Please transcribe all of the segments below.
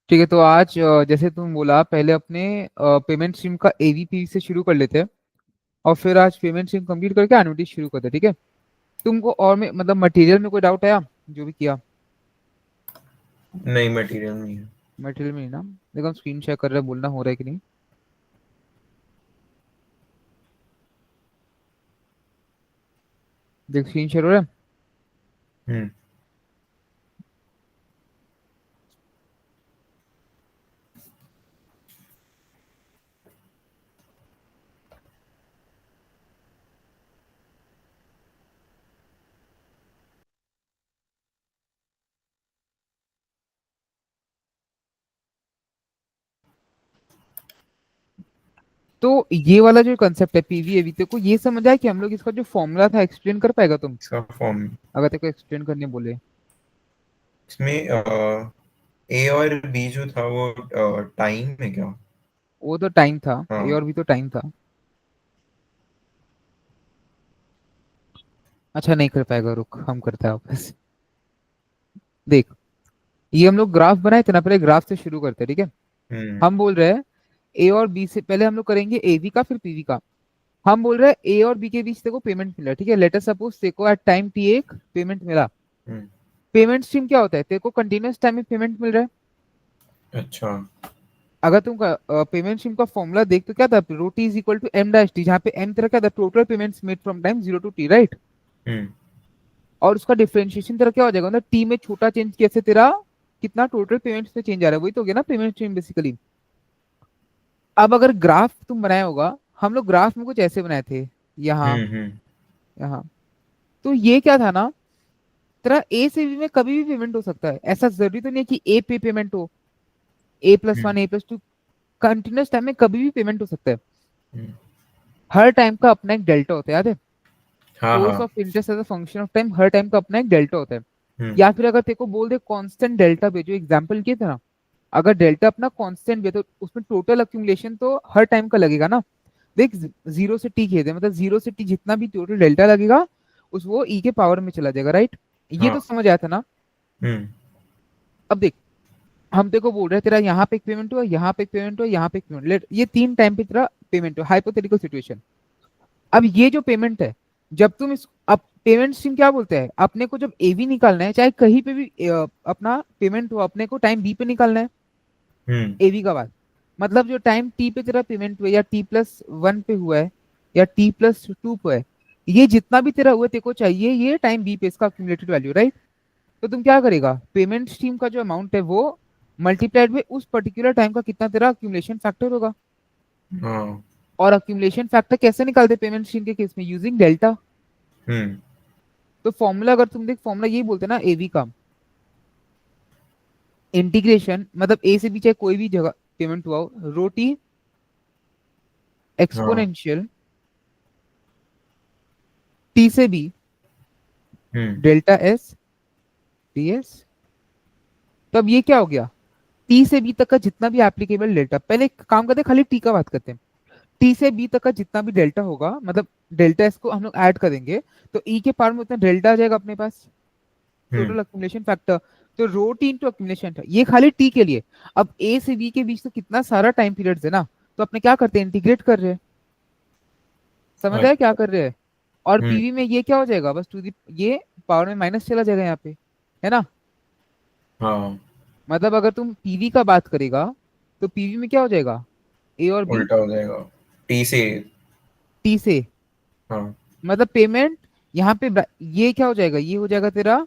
ठीक है, तो आज जैसे तुम बोला पहले अपने पेमेंट स्ट्रीम का एवीपी से शुरू कर लेते हैं, और फिर आज पेमेंट स्ट्रीम कंप्लीट करके एनुइटी शुरू करते हैं, ठीक है। तुमको और में मतलब मटेरियल में कोई डाउट आया जो भी किया? नहीं, मटेरियल नहीं है। मटेरियल में नहीं ना? देखो हम स्क्रीन शेयर कर रहे हैं, बोलना हो रहा है कि नहीं। देख स्क्रीन शेयर हो रहा है। हम्म। तो ये वाला जो कंसेप्ट है पीवीएवी, तेरे को ये समझ आया कि हम लोग इसका जो फॉर्मूला था एक्सप्लेन कर पाएगा तुम, इसका फॉर्म अगर तेरे को एक्सप्लेन करने बोले? इसमें ए और बी जो था वो टाइम है क्या? वो तो टाइम था, ए हाँ। और भी तो टाइम था। अच्छा नहीं कर पाएगा, रुक हम करते हैं वापस। देख, ये हम लोग ग्राफ बनाए थे ना, पहले ग्राफ से शुरू करते हैं, ठीक है। हम्म। हम बोल रहे हैं ए और बी से पहले हम लोग करेंगे एवी का फिर पीवी का। हम बोल रहे हैं ए और बी के बीच तेको पेमेंट मिला, ठीक है। लेट अस सपोज तेको एट टाइम टी एक पेमेंट मिला। हम्म। पेमेंट स्ट्रीम क्या होता है? तेको कंटिन्यूअस टाइम में पेमेंट मिल रहा है। अच्छा। अगर तुम पेमेंट स्ट्रीम का फॉर्मूला देख तो क्या था, rho T is equal to M dash T, जहाँ पे एम तेरा क्या था, total payments made from time zero to T, right. Hmm. और उसका डिफरेंशिएशन तेरा क्या हो जाएगा, मतलब टी में छोटा चेंज कैसे तेरा कितना टोटल पेमेंट्स में चेंज आ रहा है, वही तो हो गया ना पेमेंट स्ट्रीम बेसिकली। अब अगर ग्राफ तुम बनाया होगा, हम लोग ग्राफ में कुछ ऐसे बनाए थे, यहाँ, हम्म। यहाँ। तो ये क्या था ना, तेरा ए से बी में कभी भी पेमेंट हो सकता है, ऐसा जरूरी तो नहीं है कि ए पे पेमेंट हो। ए प्लस वन, हम्म। ए प्लस टू, कंटिन्यूस टाइम में कभी भी पेमेंट हो सकता है। हम्म। हर टाइम का अपना एक डेल्टा होता है, याद है? हाँ कोस हाँ। Of interest as a function of time, हर टाइम का अपना एक डेल्टा होता है। हम्म। या फिर अगर तेरे को बोल दे कांस्टेंट डेल्टा पे, जो एग्जांपल किए थे ना, अगर डेल्टा अपना कांस्टेंट भी है तो उसमें टोटल अक्यूमुलेशन तो हर टाइम का लगेगा ना। देख, जीरो से टी किए थे, मतलब जीरो से टी जितना भी टोटल डेल्टा लगेगा उस वो ई के पावर में चला जाएगा, राइट। ये तो हाँ। समझ आया था ना? हम्म। अब देख, हम तेरे को बोल रहे हैं तेरा यहाँ पे एक पेमेंट हुआ, यहाँ पे एक पेमेंट हुआ, यहाँ पे एक पेमेंट, लेट ये तीन टाइम पे तेरा पेमेंट हुआ, हाइपोथेटिकल सिचुएशन। अब ये जो पेमेंट है, जब तुम इस अब पेमेंट स्ट्रीम क्या बोलते हैं, अपने को जब एवी निकालना है, चाहे कहीं पे भी अपना पेमेंट हो, अपने को टाइम बी पे निकालना है, हम्म। एवी का बाद। मतलब जो टाइम टी पे तेरा पेमेंट हुआ, या टी प्लस वन पे हुआ है, या टी प्लस टू पे है, ये जितना भी तेरा हुआ तेरे को चाहिए ये टाइम बी पे इसका अक्यूमुलेटेड वैल्यू, राइट। तो तुम क्या करेगा, पेमेंट स्ट्रीम का जो अमाउंट है वो मल्टीप्लाइड में उस पर्टिकुलर टाइम का कितना तेरा अक्यूमुलेशन फैक्टर होगा। हाँ। और अक्यूमुलेशन फैक्टर कैसे निकालते पेमेंट स्ट्रीम के केस में, यूजिंग डेल्टा। हम्म। तो फॉर्मूला अगर तुम देख, फॉर्मूला यही बोलते हैं ना एवी का, इंटीग्रेशन मतलब ए से बी चाहे कोई भी जगह पेमेंट हुआ हो, रोटी हाँ। एक्सपोनेंशियल टी से B hmm. Delta S D S. तो अब ये क्या हो गया, टी से बी तक का जितना भी एप्लीकेबल डेल्टा, पहले एक काम करते हैं खाली टी का बात करते हैं। टी से बी तक का जितना भी डेल्टा होगा, मतलब डेल्टा एस को हम लोग ऐड करेंगे, तो ई के पावर में उतना डेल्टा आ जाएगा अपने पास, हम्म। Total accumulation factor. तो रो टी इंटू अक्यूमुलेशन था, ये खाली टी के लिए। अब ए से बी के बीच तो कितना सारा टाइम पीरियड है ना, तो अपने क्या करते हैं, इंटीग्रेट कर रहे हैं। समझ आया क्या अच्छा। कर रहे हैं? और हम्म। पीवी में ये क्या हो जाएगा, बस टू दी ये पावर में माइनस चला जाएगा यहाँ पे, है ना। हाँ। मतलब अगर तुम पीवी का बात करेगा, तो पीवी में क्या हो जाएगा, ए और बी उल्टा हो जाएगा। टी से। टी से, हाँ। मतलब पेमेंट यहाँ पे ये क्या हो जाएगा, ये हो जाएगा तेरा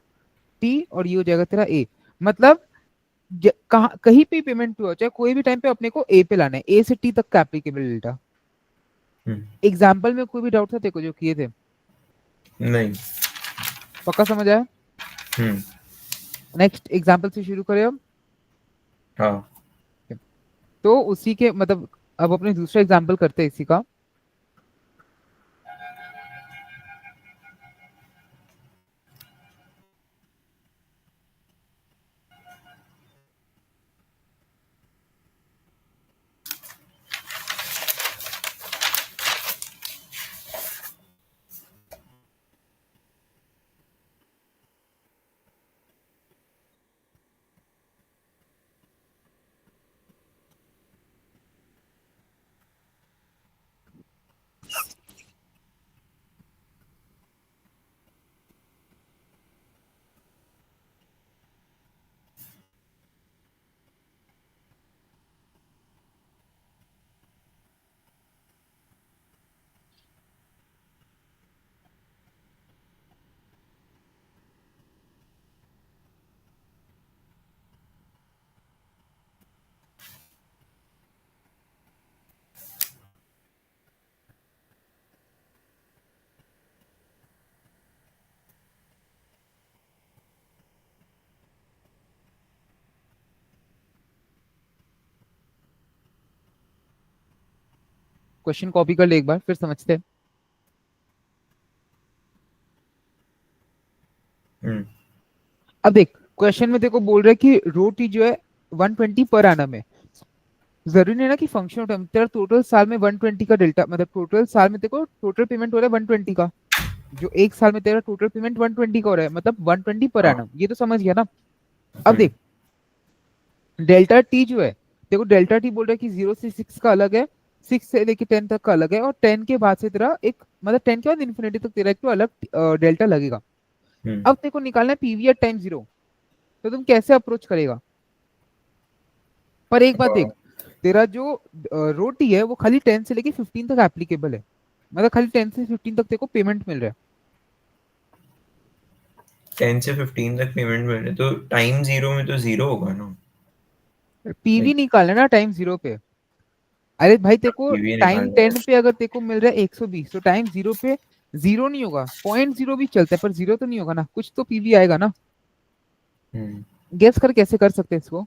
टी और ये हो जाएगा तेरा ए। मतलब कहाँ कहीं पे पेमेंट हुआ, चाहे कोई भी टाइम पे अपने को ए पे लाना है, ए से टी तक का एप्लीकेबल डेल्टा। हम्म। एग्जाम्पल में कोई भी डाउट था तेरे को जो किए थे? नहीं। पक्का समझ आया? हम्म। नेक्स्ट एग्जाम्पल से शुरू करें अब। हाँ। तो उसी के मतलब अब अपने दूसरा एग्जाम्पल करते हैं इसी का। क्वेश्चन कॉपी कर ले एक बार, फिर समझते हैं। अब देख क्वेश्चन में देखो बोल रहा है कि रोटी जो है 120 पर एनम है। जरूरी नहीं ना कि फंक्शन टाइम, तेरा टोटल साल में 120 का डेल्टा, मतलब टोटल साल में देखो टोटल पेमेंट हो रहा है 120 का, जो एक साल में तेरा टोटल पेमेंट 120 का हो रहा है, मतलब 120 पर हाँ। एनम, ये तो समझ गया ना। अब देख डेल्टा टी जो है, देखो डेल्टा टी बोल रहा है कि 0 से 6 का अलग है, 6 से लेके 10 तक का अलग है, और 10 के बाद से तेरा एक, मतलब 10 के बाद इन्फिनिटी तक तेरा एक तो अलग डेल्टा लगेगा। अब देखो निकालना है पीवी एट टाइम 0, तो तुम कैसे अप्रोच करेगा। पर एक बात देख, तेरा जो रोटी है वो खाली 10 से लेके 15 तक एप्लीकेबल है, मतलब खाली 10 से 15 तक तेरे को पेमेंट मिल रहा है। 10 से 15 तक पेमेंट मिल रही है, तो टाइम 0 में तो 0 होगा ना। पीवी लाइक निकालना ना टाइम 0 पे। अरे भाई तेरे को पीवी टाइम निकालना 10 पे अगर तेरे को मिल रहा है 120, तो टाइम 0 पे 0 नहीं होगा, 0.0 भी चलता है, पर 0 तो नहीं होगा ना, कुछ तो पीवी आएगा ना। है। गेस कर कैसे कर सकते हैं इसको,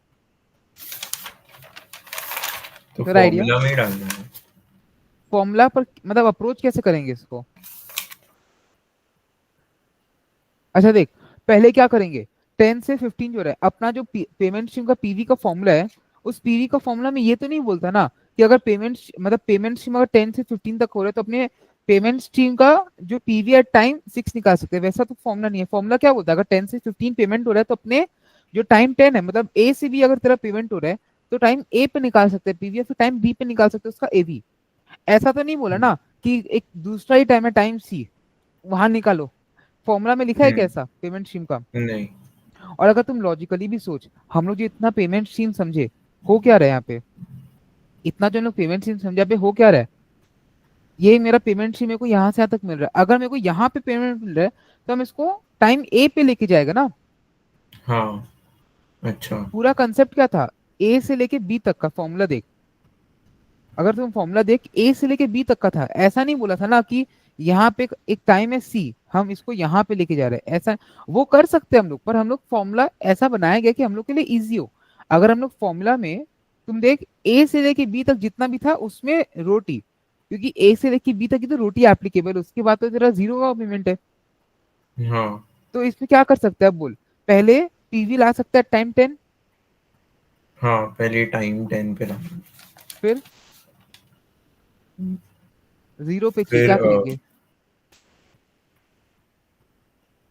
तो तेरा आइडिया। फॉर्मूला में ही डालना है। फॉर्मूला पर मतलब अप्रोच कैसे करेंगे इसको। अच्छा देख, पहले क्या करेंगे, 10 से 15 जो है अपना जो पेमेंट स्ट्रीम का पीवी का फॉर्मूला है, उस पीवी का फॉर्मूला में ये तो नहीं बोलता ना कि अगर पेमेंट, मतलब पेमेंट स्ट्रीम अगर 10 से 15 तक हो रहा है तो अपने पेमेंट स्ट्रीम का जो पीवी एट टाइम 6 निकाल सकते हैं, वैसा तो फॉर्मूला नहीं है। फॉर्मूला क्या बोलता है, अगर 10 से 15 पेमेंट हो रहा है तो अपने जो टाइम 10 है, मतलब ए से भी अगर तेरा पेमेंट हो रहा है तो टाइम ए पे निकाल सकते हैं पीवी, या फिर टाइम बी पे निकाल सकते हैं उसका एवी। ऐसा तो नहीं बोला ना कि एक दूसरा ही टाइम है टाइम सी, वहां निकालो। फॉर्मूला में लिखा है हम्म, कैसा पेमेंट स्ट्रीम का। नहीं। और अगर तुम लॉजिकली भी सोच, हम लोग जो इतना पेमेंट स्ट्रीम समझे, हो क्या रहा है यहाँ पे, इतना जो लोग पेमेंट स्ट्रीम समझा पे हो क्या रहा है, ये मेरा पेमेंट स्ट्रीम मेरे को यहाँ से यहाँ तक मिल रहा है, अगर मेरे को यहाँ पे पेमेंट मिल रहा है तो हम इसको टाइम ए पे लेके जाएगा ना। हाँ। अच्छा। पूरा कंसेप्ट क्या था, ए से लेके बी तक का फॉर्मूला देख, अगर तुम फॉर्मूला देख ए से लेके बी तक का था, ऐसा नहीं बोला था ना कि यहाँ पे एक टाइम है सी, हम इसको यहाँ पे लेके जा रहे हैं, ऐसा वो कर सकते हैं हम लोग, पर हम लोग फॉर्मूला ऐसा बनाया गया कि हम लोग के लिए इजी हो। अगर हम लोग फॉर्मूला में, तुम देख ए से लेके बी तक जितना भी था उसमें रोटी, क्योंकि ए से लेके बी तक की तो रोटी एप्लीकेबल, उसके बाद तो तेरा जीरो का पेमेंट है। हाँ। तो इसमें क्या कर सकते हैं अब बोल, पहले पीवी ला सकता है टाइम 10, हाँ, पहले टाइम 10 पे डालना। फिर जीरो पे चाहिए, फिर क्या करेंगे।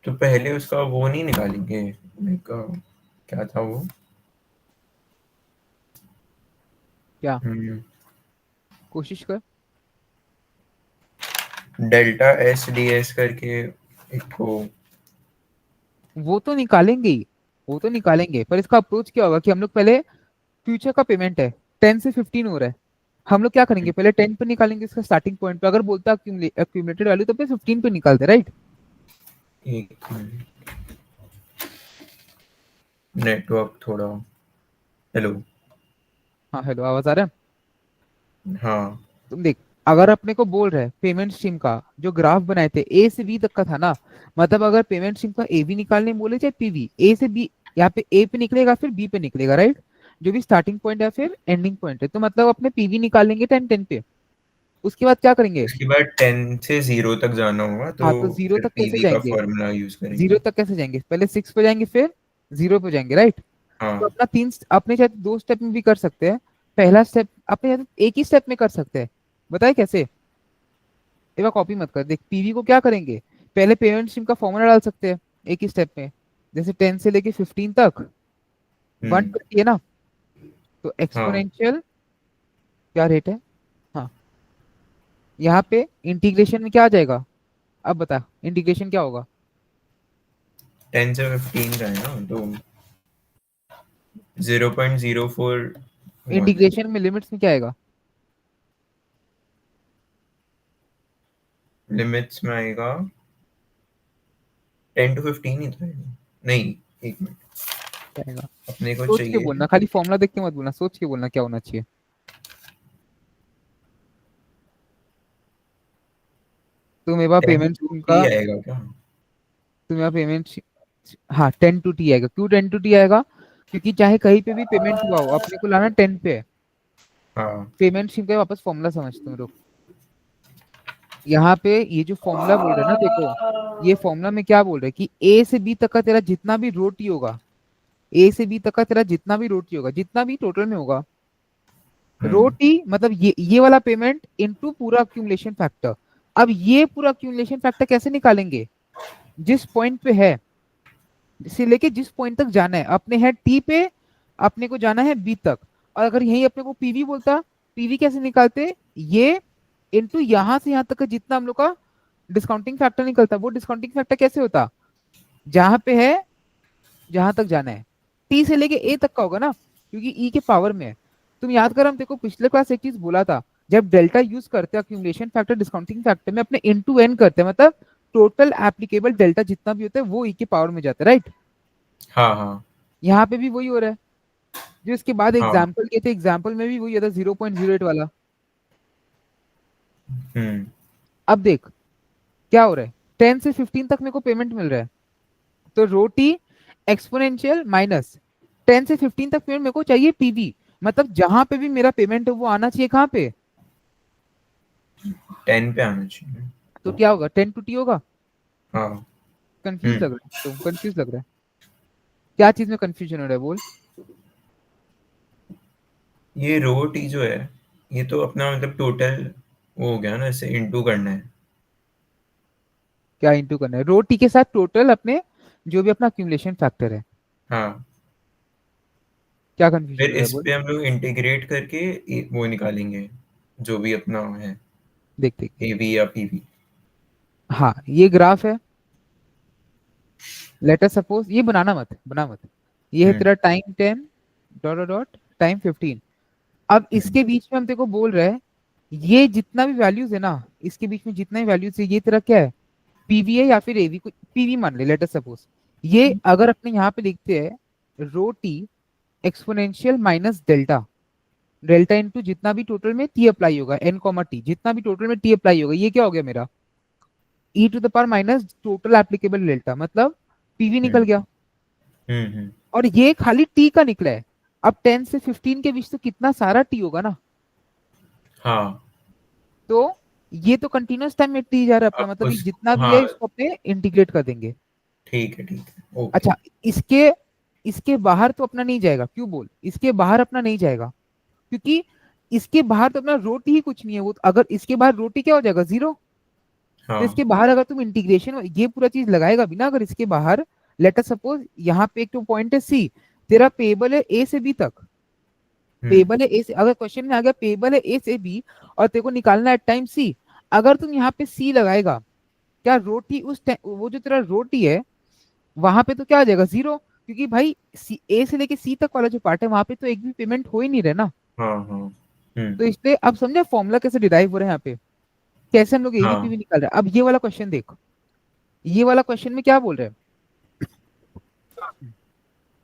तो पहले उसका वो नहीं निकालेंगे, लाइक क्या था वो। क्या, कोशिश कर। डेल्टा एस डी एस करके एक को। वो तो निकालेंगे ही, वो तो निकालेंगे, पर इसका अप्रोच क्या होगा कि हम लोग पहले फ्यूचर का पेमेंट है 10 से 15 हो रहा है, हम लोग क्या करेंगे पहले 10 पे निकालेंगे इसका स्टार्टिंग पॉइंट पे, अगर बोलता है एक्यूमुलेटेड वैल्यू तो पे 15 पे निकालते, राइट। एक नेटवर्क थोड़ा। हेलो। हाँ हेलो, आवाज आ रहा है। हाँ। तुम देख, अगर अपने को बोल रहे हैं पेमेंट स्ट्रीम का जो ग्राफ बनाए थे ए से बी तक का था ना, मतलब अगर पेमेंट स्ट्रीम का ए बी निकालने बोले चाहे पीवी, ए से बी, यहाँ पे ए पे निकलेगा फिर बी पे निकलेगा, राइट, जो भी स्टार्टिंग पॉइंट है फिर एंडिंग पॉइंट है, तो मतलब अपने पीवी निकालेंगे 10 10 पे, उसके बाद क्या करेंगे। उसके बाद 10 से 0 तक जाना होगा, तो हाँ तो जीरो फिर तक कैसे पीवी का जाएंगे, फॉर्मूला यूज जीरो करेंगे। तक कैसे जाएंगे, पहले 6 पे जाएंगे फिर 0 पे जाएंगे, राइट। तो हाँ। अपना तीन, अपने चाहे तो दो स्टेप में भी कर सकते हैं। पहला स्टेप अपने चाहे तो एक ही स्टेप में कर सकते हैं, बताए कैसे। एक बार कॉपी मत कर, देख पीवी को क्या करेंगे, पहले पेमेंट स्ट्रीम का फॉर्मूला डाल सकते हैं एक ही स्टेप में, जैसे 10 से लेके 15 तक हम्म। 120 है ना, तो हाँ, एक्सपोनेंशियल क्या रेट है, हाँ, यहाँ पे इंटीग्रेशन में क्या आ जाएगा, अब बता इंटीग्रेशन क्या होगा। 10 से 15 का है ना, तो 0.041। इंटीग्रेशन में लिमिट्स में क्या आएगा, लिमिट्स में आएगा 10 to 15 ही तो है। नहीं, एक मिनट। क्या आएगा, अपने को सोच के चाहिए बोलना, खाली फॉर्मूला देख के मत बोलना, सोच के बोलना क्या होना चाहिए। तुम एक बार 10 पेमेंट to उनका, t आएगा क्या। तुम यहाँ पेमेंट, हाँ 10 टू टी आएगा, क्यों 10 टू टी आएगा, क्योंकि चाहे कहीं पे भी पेमेंट हुआ हो अपने को लाना 10 पे है। हाँ। पेमेंट स्ट्रीम का वापस फॉर्मूला समझ तुम लोग, यहाँ पे ये जो फॉर्मूला बोल रहे हैं ना, देखो ये फॉर्मूला में क्या बोल रहे हैं कि ए से बी तक का तेरा जितना भी रो टी होगा, ए से बी तक का तेरा जितना भी रो टी होगा, जितना भी टोटल में होगा, रो हम्म टी मतलब ये वाला पेमेंट इनटू पूरा अक्यूमुलेशन फैक्टर। अब ये पूरा अक्यूमुलेशन फैक्टर कैसे निकालेंगे? जिस पॉइंट पे है, से लेके जिस पॉइंट तक जाना है, अपने है टी पे, अपने को जाना है बी तक। और अगर यही अपने को पीवी बोलता, पीवी कैसे निकालते? ये इनटू यहाँ से यहाँ तक का जितना हम लोग का डिस्काउंटिंग फैक्टर निकलता, वो डिस्काउंटिंग फैक्टर कैसे होता? जहां पे है, जहां तक जाना है, टी से लेके ए तक का होगा ना, क्योंकि ई के पावर में है। तुम याद कर, हम देखो पिछले क्लास एक चीज बोला था, जब डेल्टा यूज करते हैं अक्यूमुलेशन फैक्टर डिस्काउंटिंग फैक्टर में, अपने इन टू एन करते हैं, मतलब टोटल एप्लीकेबल डेल्टा जितना भी होता है वो ई के पावर में जाता है, राइट? हाँ हाँ यहाँ पे भी वही हो रहा है। जो इसके बाद हाँ एग्जाम्पल के थे, एग्जाम्पल में भी वही होता है 0.08 वाला। हम्म अब देख क्या हो रहा है, 10 से 15 तक मेरे को पेमेंट मिल रहा है, तो रो टी एक्सपोनेंशियल माइनस 10 से 15 तक पेमेंट मेरे को चाहिए पीवी, मतलब जहां पे भी मेरा पेमेंट है वो आना चाहिए कहाँ पे? 10 पे आना चाहिए। तो क्या होगा, 10 टू टी होगा। हाँ कंफ्यूज हम्म लग रहा है, तो कंफ्यूज लग रहा है, क्या चीज में कंफ्यूजन हो रहा है बोल? ये रो टी जो है, ये तो अपना मतलब टोटल वो हो गया ना, इसे इंटू करना है। क्या इंटू करना है? रो टी के साथ टोटल अपने जो भी अपना अक्यूमुलेशन फैक्टर है। हाँ, क्या कंफ्यूजन फिर हो रहा है इस बोल? पे हम लोग इंटीग्रेट करके वो निकालेंगे, जो भी अपना है, देख देख देख, ए बी या पी बी। हाँ ये ग्राफ है, लेटर सपोज, ये बनाना मत, बना मत, ये है हम्म तेरा time 10 dot dot dot time 15। अब हम्म इसके बीच में हम तेरे को बोल रहे हैं, ये जितना भी वैल्यूज है ना, इसके बीच में जितना भी वैल्यूज है, ये तेरा क्या है? पीवी है या फिर एवी, कुछ पीवी मान ले, लेटर सपोज। ये अगर अपने यहाँ पे लिखते हैं rho T exponential minus delta, delta into जितना भी टोटल में टी अप्लाई होगा, एन कॉमा टी, जितना भी टोटल में टी अप्लाई होगा, ये क्या हो गया मेरा? E to the power minus total applicable delta, मतलब पीवी निकल हम्म गया। हम्म। और ये खाली टी का निकला है। अब 10 से 15 के बीच तो कितना सारा टी होगा ना, हाँ, तो ये तो कंटिन्यूअस टाइम में टी जा रहा है अपना, अब मतलब ये उस जितना भी हाँ, है इसको अपने इंटीग्रेट कर देंगे। ठीक है ओके। अच्छा, इसके इसके बाहर तो अपना नहीं जाएगा, क्यों बोल? इसके बाहर अपना नहीं जाएगा, क्योंकि इसके बाहर तो अपना रोटी ही कुछ नहीं है, वो अगर इसके बाहर रोटी क्या हो जाएगा, जीरो। तो हाँ इसके बाहर अगर तुम इंटीग्रेशन ये पूरा चीज लगाएगा भी ना, अगर इसके बाहर, लेट अस सपोज यहाँ पे एक तो पॉइंट है सी, तेरा पेबल है ए से बी तक, हम्म पेबल है ए से, अगर क्वेश्चन में आ गया पेबल है ए से बी और तेरे को निकालना है टाइम सी, अगर तुम यहाँ पे सी लगाएगा, क्या रोटी वो जो तेरा रोटी है वहां पे तो क्या आ जाएगा, जीरो, क्योंकि भाई ए से लेके सी तक वाला जो पार्ट है वहां पे तो एक भी पेमेंट हो ही नहीं रहा ना। हाँ हाँ तो इसलिए अब समझे फॉर्मूला कैसे डिराइव हो रहा है यहाँ पे, कैसे हम लोग हाँ एवीपीवी निकाल रहे हैं। अब ये वाला क्वेश्चन देख, ये वाला क्वेश्चन में क्या बोल रहे हैं,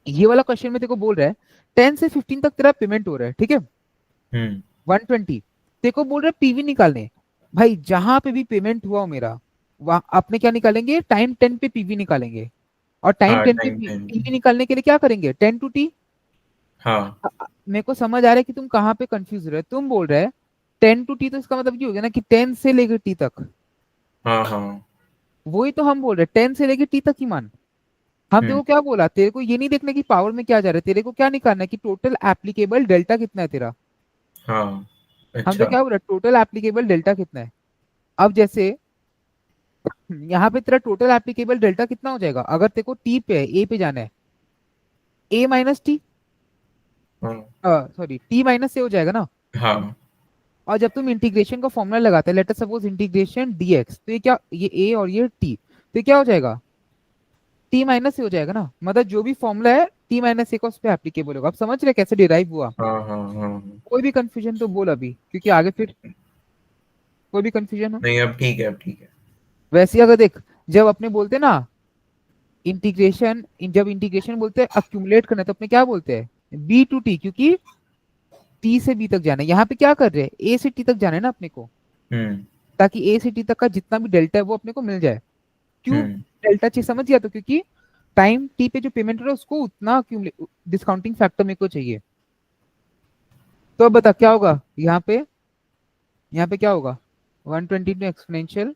ये वाला क्वेश्चन में तेरे को बोल रहा है 10 से 15 तक तेरा पेमेंट हो रहा है, ठीक है, हम्म 120, तेरे को बोल रहा है पीवी निकालने। भाई जहां पे भी पेमेंट हुआ हो मेरा, वहां अपने क्या निकालेंगे, टाइम 10 पे पीवी निकालेंगे। और टाइम हाँ 10 पे टाइम टाइम। पीवी निकालने के लिए क्या करेंगे, 10 टू टी। हाँ मेरे को समझ आ रहा है कि तुम कहाँ पे कंफ्यूज हो रहे हो, तुम बोल रहे हैं 10 टू टी, तो इसका मतलब ये हो गया ना कि 10 से लेकर टी तक। हाँ हाँ वही तो हम बोल रहे हैं, 10 से लेकर टी तक ही मान। हम तेरे हम्म को क्या बोला, तेरे को ये नहीं देखना कि पावर में क्या जा रहा है, तेरे को क्या निकालना है कि टोटल एप्लीकेबल डेल्टा कितना है तेरा। हाँ हम तो अच्छा क्या बोल रहे हैं, टोटल एप्लीकेबल डेल्टा कितना है। अब जैसे यहाँ पे तेरा टोटल एप्लीकेबल डेल्टा कितना हो जाएगा, अगर तेरे को टी पे है, ए पे जाना है, ए माइनस टी, हाँ सॉरी टी माइनस से हो जाएगा ना। हाँ और जब तुम इंटीग्रेशन का फॉर्मूला लगाते हैं, let us suppose integration DX, तो ये क्या, ये ए और ये टी, तो ये क्या हो जाएगा, टी माइनस से हो जाएगा ना, मतलब जो भी फॉर्मूला है टी माइनस ए का उस पर एप्लीकेबल होगा। अब समझ रहे कैसे डिराइव हुआ? हाँ हाँ हाँ कोई भी कंफ्यूजन तो बोल अभी, क्योंकि आगे फिर कोई भी कंफ्यूजन हो। नहीं, अब ठीक है अब ठीक है। वैसे ही अगर देख, जब अपने बोलते हैं ना इंटीग्रेशन, जब इंटीग्रेशन बोलते हैं अक्यूमुलेट करना, तो अपने क्या बोलते हैं, बी टू टी, क्योंकि टी से बी तक जाना है। यहाँ पे क्या कर रहे हैं, ए से टी तक जाना है ना अपने को, हम्म ताकि ए से टी तक का जितना भी डेल्टा है वो अपने को मिल जाए। क्यों हम्म डेल्टा चीज समझ गया? तो क्योंकि टाइम टी पे जो पेमेंट हो रहा है उसको उतना डिस्काउंटिंग फैक्टर मेरे को चाहिए। तो अब बता क्या होगा यहाँ पे, यहाँ पे क्या होगा, 120 into एक्सपोनेंशियल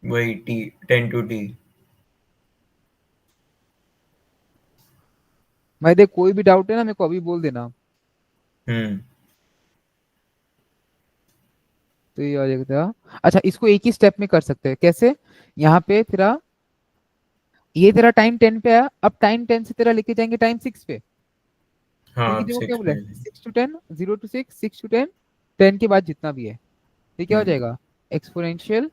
वही t 10 to t। भाई देख, कोई भी डाउट है ना मेरे को अभी बोल देना। हम्म। तो ये आ जाएगा तेरा। अच्छा, इसको एक ही स्टेप में कर सकते हैं कैसे? यहाँ पे तेरा, ये तेरा टाइम 10 पे आया, अब टाइम 10 से तेरा लेके जाएंगे टाइम 6 पे। हाँ क्योंकि अब देखो क्या 6 बोला है, में। 6 to 10, 0 to 6, 6 to 10, 10 के बाद जितना भी है, ये क्या हो हम्म। जाएगा? एक्सपोनेंशियल।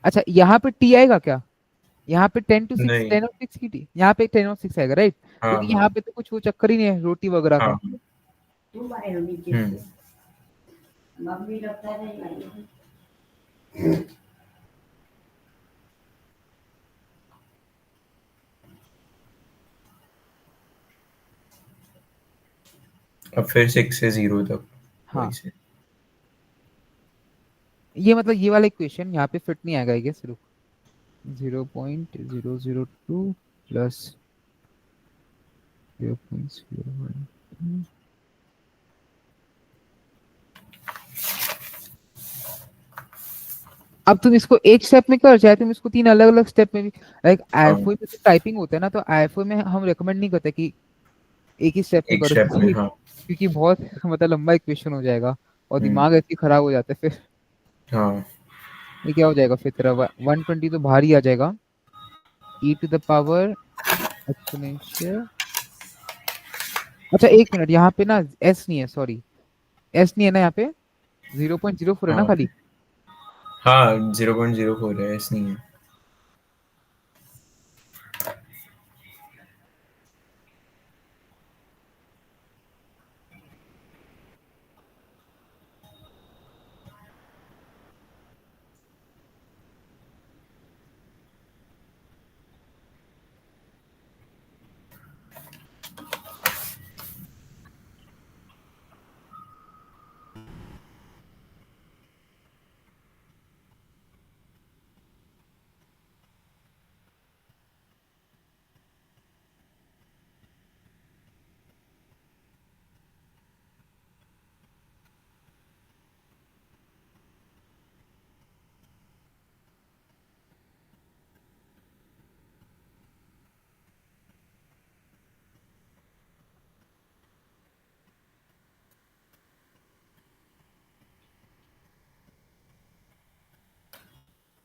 अच्छा, यहाँ पे टी आएगा क्या? यहाँ पे 10 to 6, नहीं। 10 और 6 की टी, यहाँ पे 10 और 6 आएगा, राइट? हाँ क्योंकि हाँ यहाँ पे तो कुछ वो चक्कर ही नहीं है रोटी वगैरह हाँ। का। हम्म। अब फिर 6 से 0 तक वही हाँ, से। ये मतलब ये वाला इक्वेशन यहाँ पे फिट नहीं आएगा, ये सिर्फ 0.002 प्लस 0.012। अब तुम इसको एक स्टेप में कर, चाहे तुम इसको तीन अलग अलग स्टेप में भी। लाइक हाँ आईएफओ में तो टाइपिंग होता है ना, तो आईएफओ में हम रेकमेंड नहीं करते कि एक ही स्टेप में एक करो, स्टेप में। क्योंकि हाँ क्योंकि बहुत मतलब लंबा इक्वेशन हो जाएगा और हम्म। दिमाग ऐसे ही खराब हो जाता है फिर। हाँ ये क्या हो जाएगा फिर तेरा? 120 तो बाहर ही आ जाएगा। e to the power exponential. अच्छा, एक मिनट, यहाँ पे ना एस नहीं है, सॉरी, एस नहीं है ना यहाँ पे, 0.04 है ना हाँ खाली। हाँ 0.04 है, ऐसा नहीं है।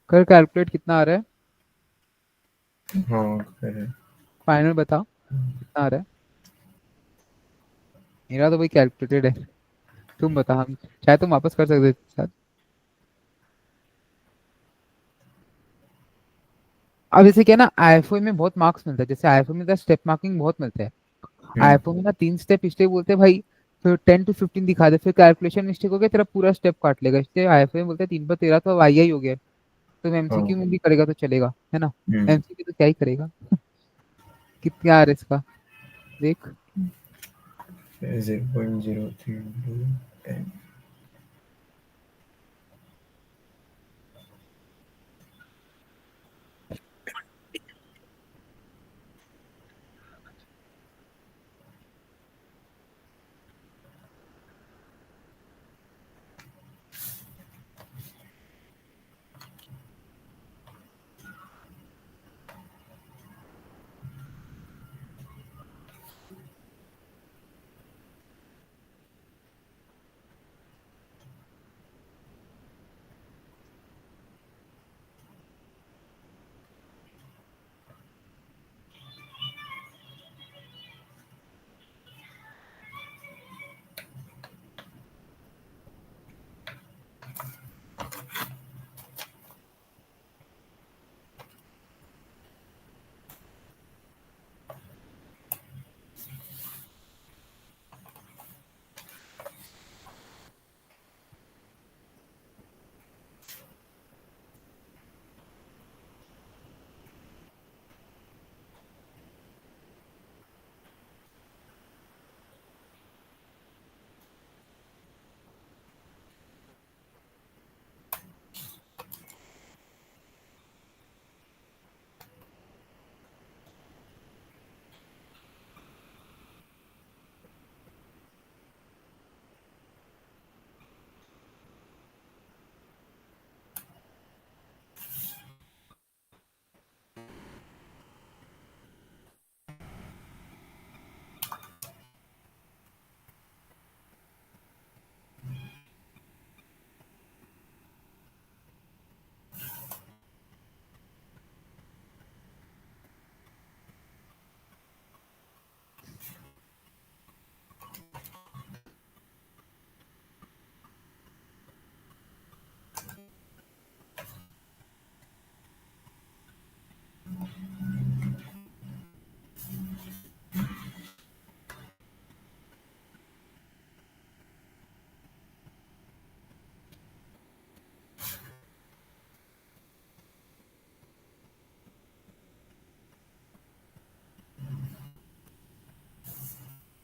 कर कैलकुलेट कितना आ रहा है, हाँ करें। फाइनल बता कितना आ रहा है। मेरा तो भाई कैलकुलेटेड है, तुम बता, हम चाहे तुम वापस कर सकते थे साथ। अब जैसे क्या ना, आईएफओ में बहुत मार्क्स मिलता है, जैसे आईएफओ में स्टेप मार्किंग बहुत मिलते हैं। हम्म। आईएफओ में ना 3 स्टेप इसलिए बोलते हैं भाई, फिर 10 to 15 दिखा दे, फिर कैलकुलेशन मिस्टेक हो गया तेरा पूरा स्टेप काट लेगा, इसलिए आईएफओ में बोलते हैं 3 पर 13 तो अब आई हो गया है। तुम हाँ। एमसीक्यू में भी करेगा तो चलेगा, है ना? हम्म। एमसीक्यू तो क्या ही करेगा। कितना आ रहा है इसका, देख। 0.03 into 10।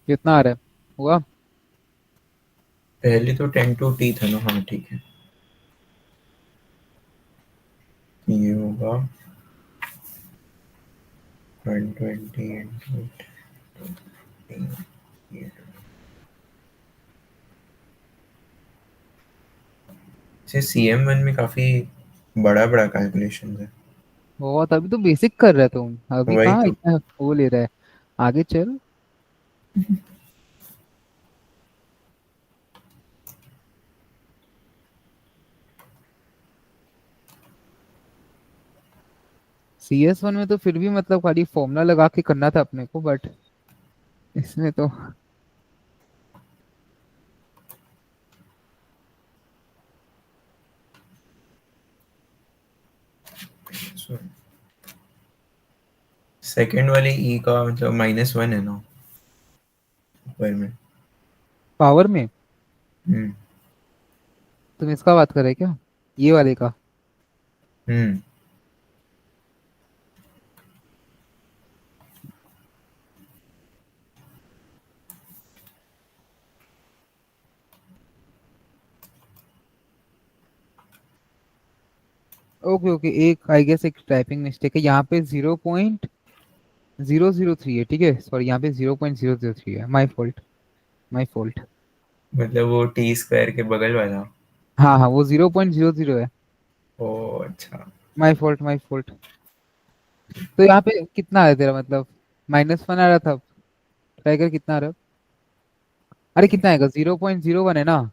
कितना आ रहा है? हुआ? पहले तो 10 to T था ना, हाँ ठीक है। ये होगा 120 into 10। CM1 में काफी बड़ा बड़ा कैलकुलेशन है। बहुत, अभी तो बेसिक कर रहे तुम, अभी वही कहाँ तो। इतना वो ले रहा है। आगे चल। CS1 में तो फिर भी मतलब खाली फॉर्मूला लगा के करना था अपने को, बट इसमें तो सेकंड वाले ई का मतलब -1 है ना ऊपर में। पावर में। हम्म। तुम इसका बात कर रहे क्या, ये वाले का? हम्म। ओके ओके, एक आई गेस एक टाइपिंग मिस्टेक है यहाँ पे, 0.003 है, ठीक है, सॉरी यहाँ पे 0.003 है, माई फॉल्ट, माई फॉल्ट। मतलब वो T² के बगल वाला। हाँ हाँ, वो 0.00 है। ओ अच्छा। My fault, my fault. तो यहाँ पे कितना है तेरा मतलब? -1 आ रहा था, ट्राई कर कितना आ रहा है? अरे कितना आएगा, 0.01 है ना।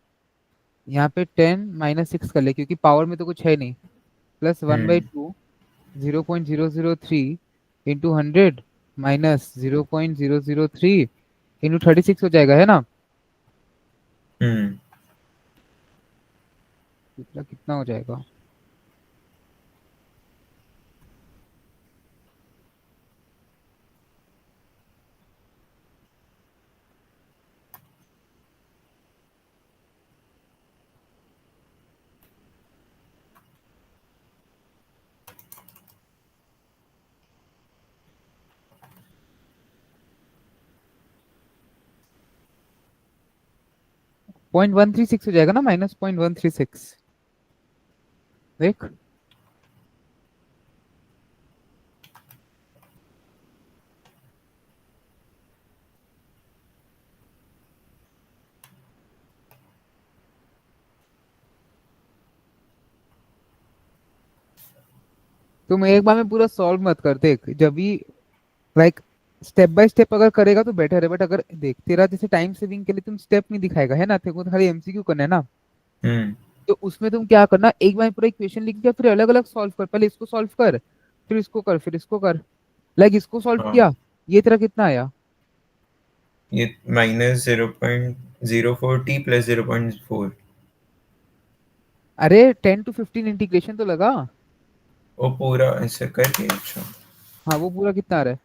यहाँ पे 10 - 6 कर ले, क्योंकि पावर में तो कुछ है नहीं। Plus one by hmm. To 0.003 into 100 minus 0.003 into 36 हो जाएगा, है ना? हम्म। कितना कितना हो जाएगा? 0.136 हो जाएगा ना, -0.136। देख। तुम एक बार में पूरा सॉल्व मत कर, देख जब भी लाइक स्टेप बाय स्टेप अगर करेगा तो बेटर है, बट अगर देख तेरा जैसे टाइम सेविंग के लिए तुम स्टेप नहीं दिखाएगा, है ना, तेरे को तो खाली MCQ करना है ना। हम्म। तो उसमें तुम क्या करना, एक बार पूरा इक्वेशन लिख दिया, फिर अलग अलग सॉल्व कर, पहले इसको सॉल्व कर, फिर इसको कर, फिर इसको कर। लाइक इसको सॉल्व हाँ, किया, ये तेरा कितना आया? ये -0.04T + 0.4। अरे 10 to 15 इंटीग्रेशन तो लगा। वो पूरा ऐसे करके, अच्छा। हाँ, वो पूरा कितना आ रहा है?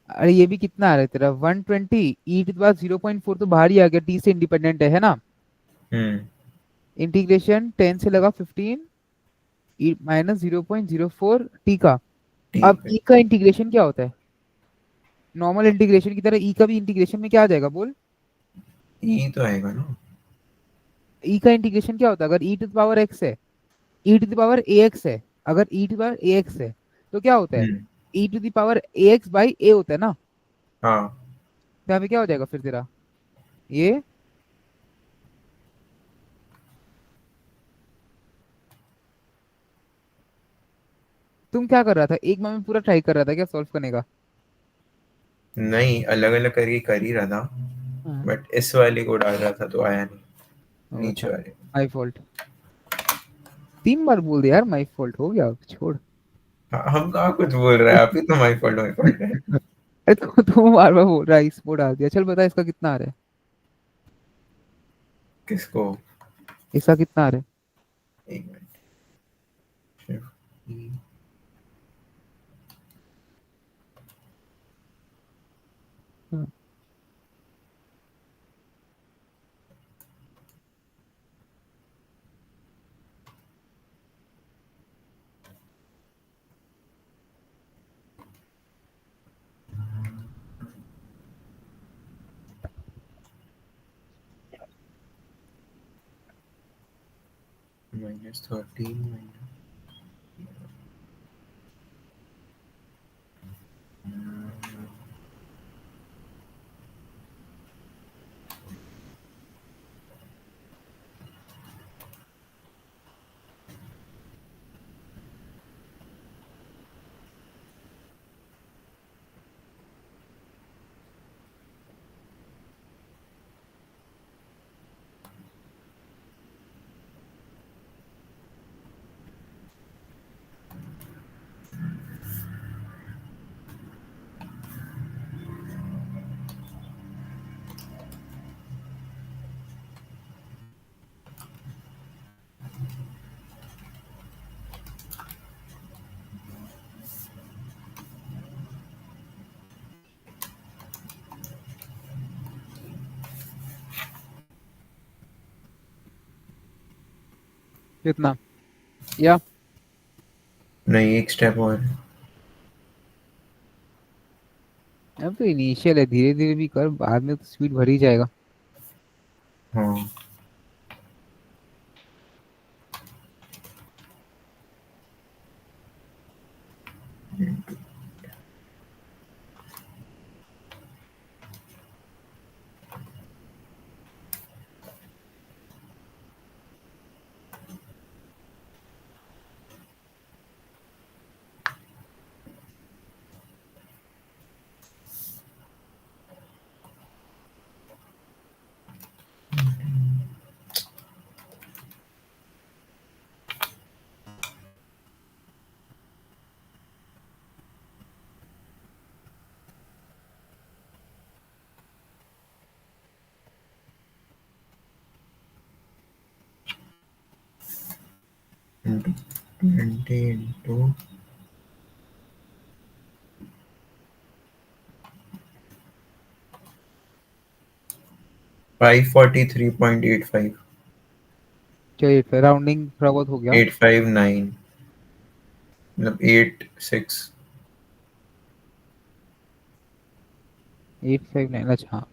अरे ये भी कितना आ रहा है तेरा, 120 e⁻0.4 तो बाहर ही आ गया, टी से इंडिपेंडेंट है ना। हम्म। इंटीग्रेशन 10 से लगा 15 ई -0.04 टी का। अब ठीक है। ई का इंटीग्रेशन क्या होता है? नॉर्मल इंटीग्रेशन की तरह ई का भी इंटीग्रेशन में क्या आ जाएगा, बोल? ई तो आएगा ना। ई का इंटीग्रेशन क्या होता है, अगर e⁻x है, e⁻ax है, अगर e⁻ax है तो क्या होता है? हम्म। e⁻ax/a होता है ना। हाँ, तो यहाँ पे क्या हो जाएगा फिर तेरा, ये। तुम क्या कर रहा था, एक बार में पूरा ट्राई कर रहा था क्या सॉल्व करने का? नहीं अलग अलग करके कर ही रहा था, हाँ। बट इस वाले को डाल रहा था तो आया नहीं, ओ नीचे अच्छा, वाले। My fault. 3 बार बोल दे यार, माई फॉल्ट हो गया, छोड़। हाँ, हम कहाँ कुछ बोल रहे हैं, आप ही तो माई फॉल्ट है। अरे तू बार बार बोल रहा है, इस वो डाल दिया, चल बता इसका कितना आ रहा है? किसको? इसका कितना आ रहा एक मिनट। शिफ्ट। है? -13 कितना या नहीं, एक स्टेप और है। अब तो इनिशियल है, धीरे धीरे भी कर, बाद में तो स्पीड भर ही जाएगा। हाँ, इंटू 20 इंटू 543.85, चलिए फिर राउंडिंग थोड़ा बहुत हो गया। 859, मतलब 86। 859, अच्छा हाँ,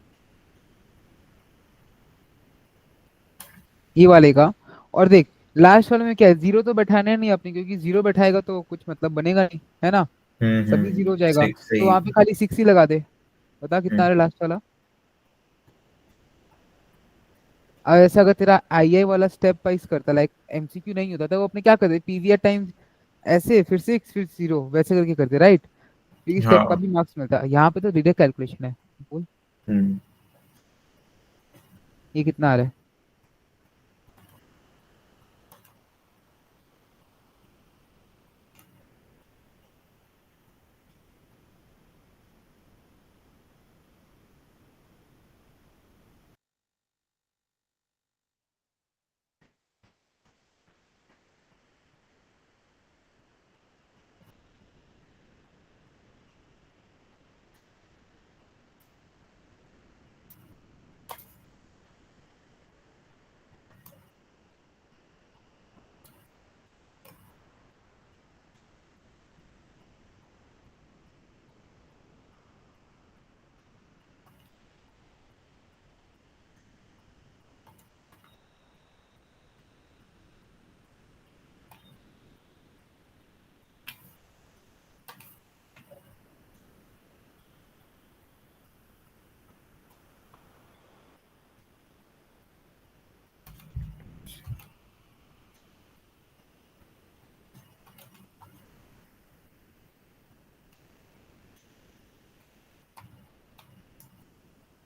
ये वाले का। और देख, लास्ट वाले में क्या है, जीरो तो बैठाना नहीं अपने, क्योंकि जीरो बैठाएगा तो कुछ मतलब बनेगा नहीं, है ना, सभी जीरो हो जाएगा। सही तो सही। वहां पे खाली 6 ही लगा दे। बता कितना आ हम्म, रहा है लास्ट वाला। अब ऐसा अगर तेरा आई आई वाला स्टेप वाइज करता, लाइक एमसीक्यू नहीं होता, तो वो अपने क्या करते, पीवीआर टाइम्स ऐसे, फिर 6 फिर 0 वैसे करके करते, राइट, क्योंकि स्टेप का हाँ। भी मार्क्स मिलता है। यहाँ पे तो डायरेक्ट कैलकुलेशन है। बोल, हम्म ये कितना आ रहा है।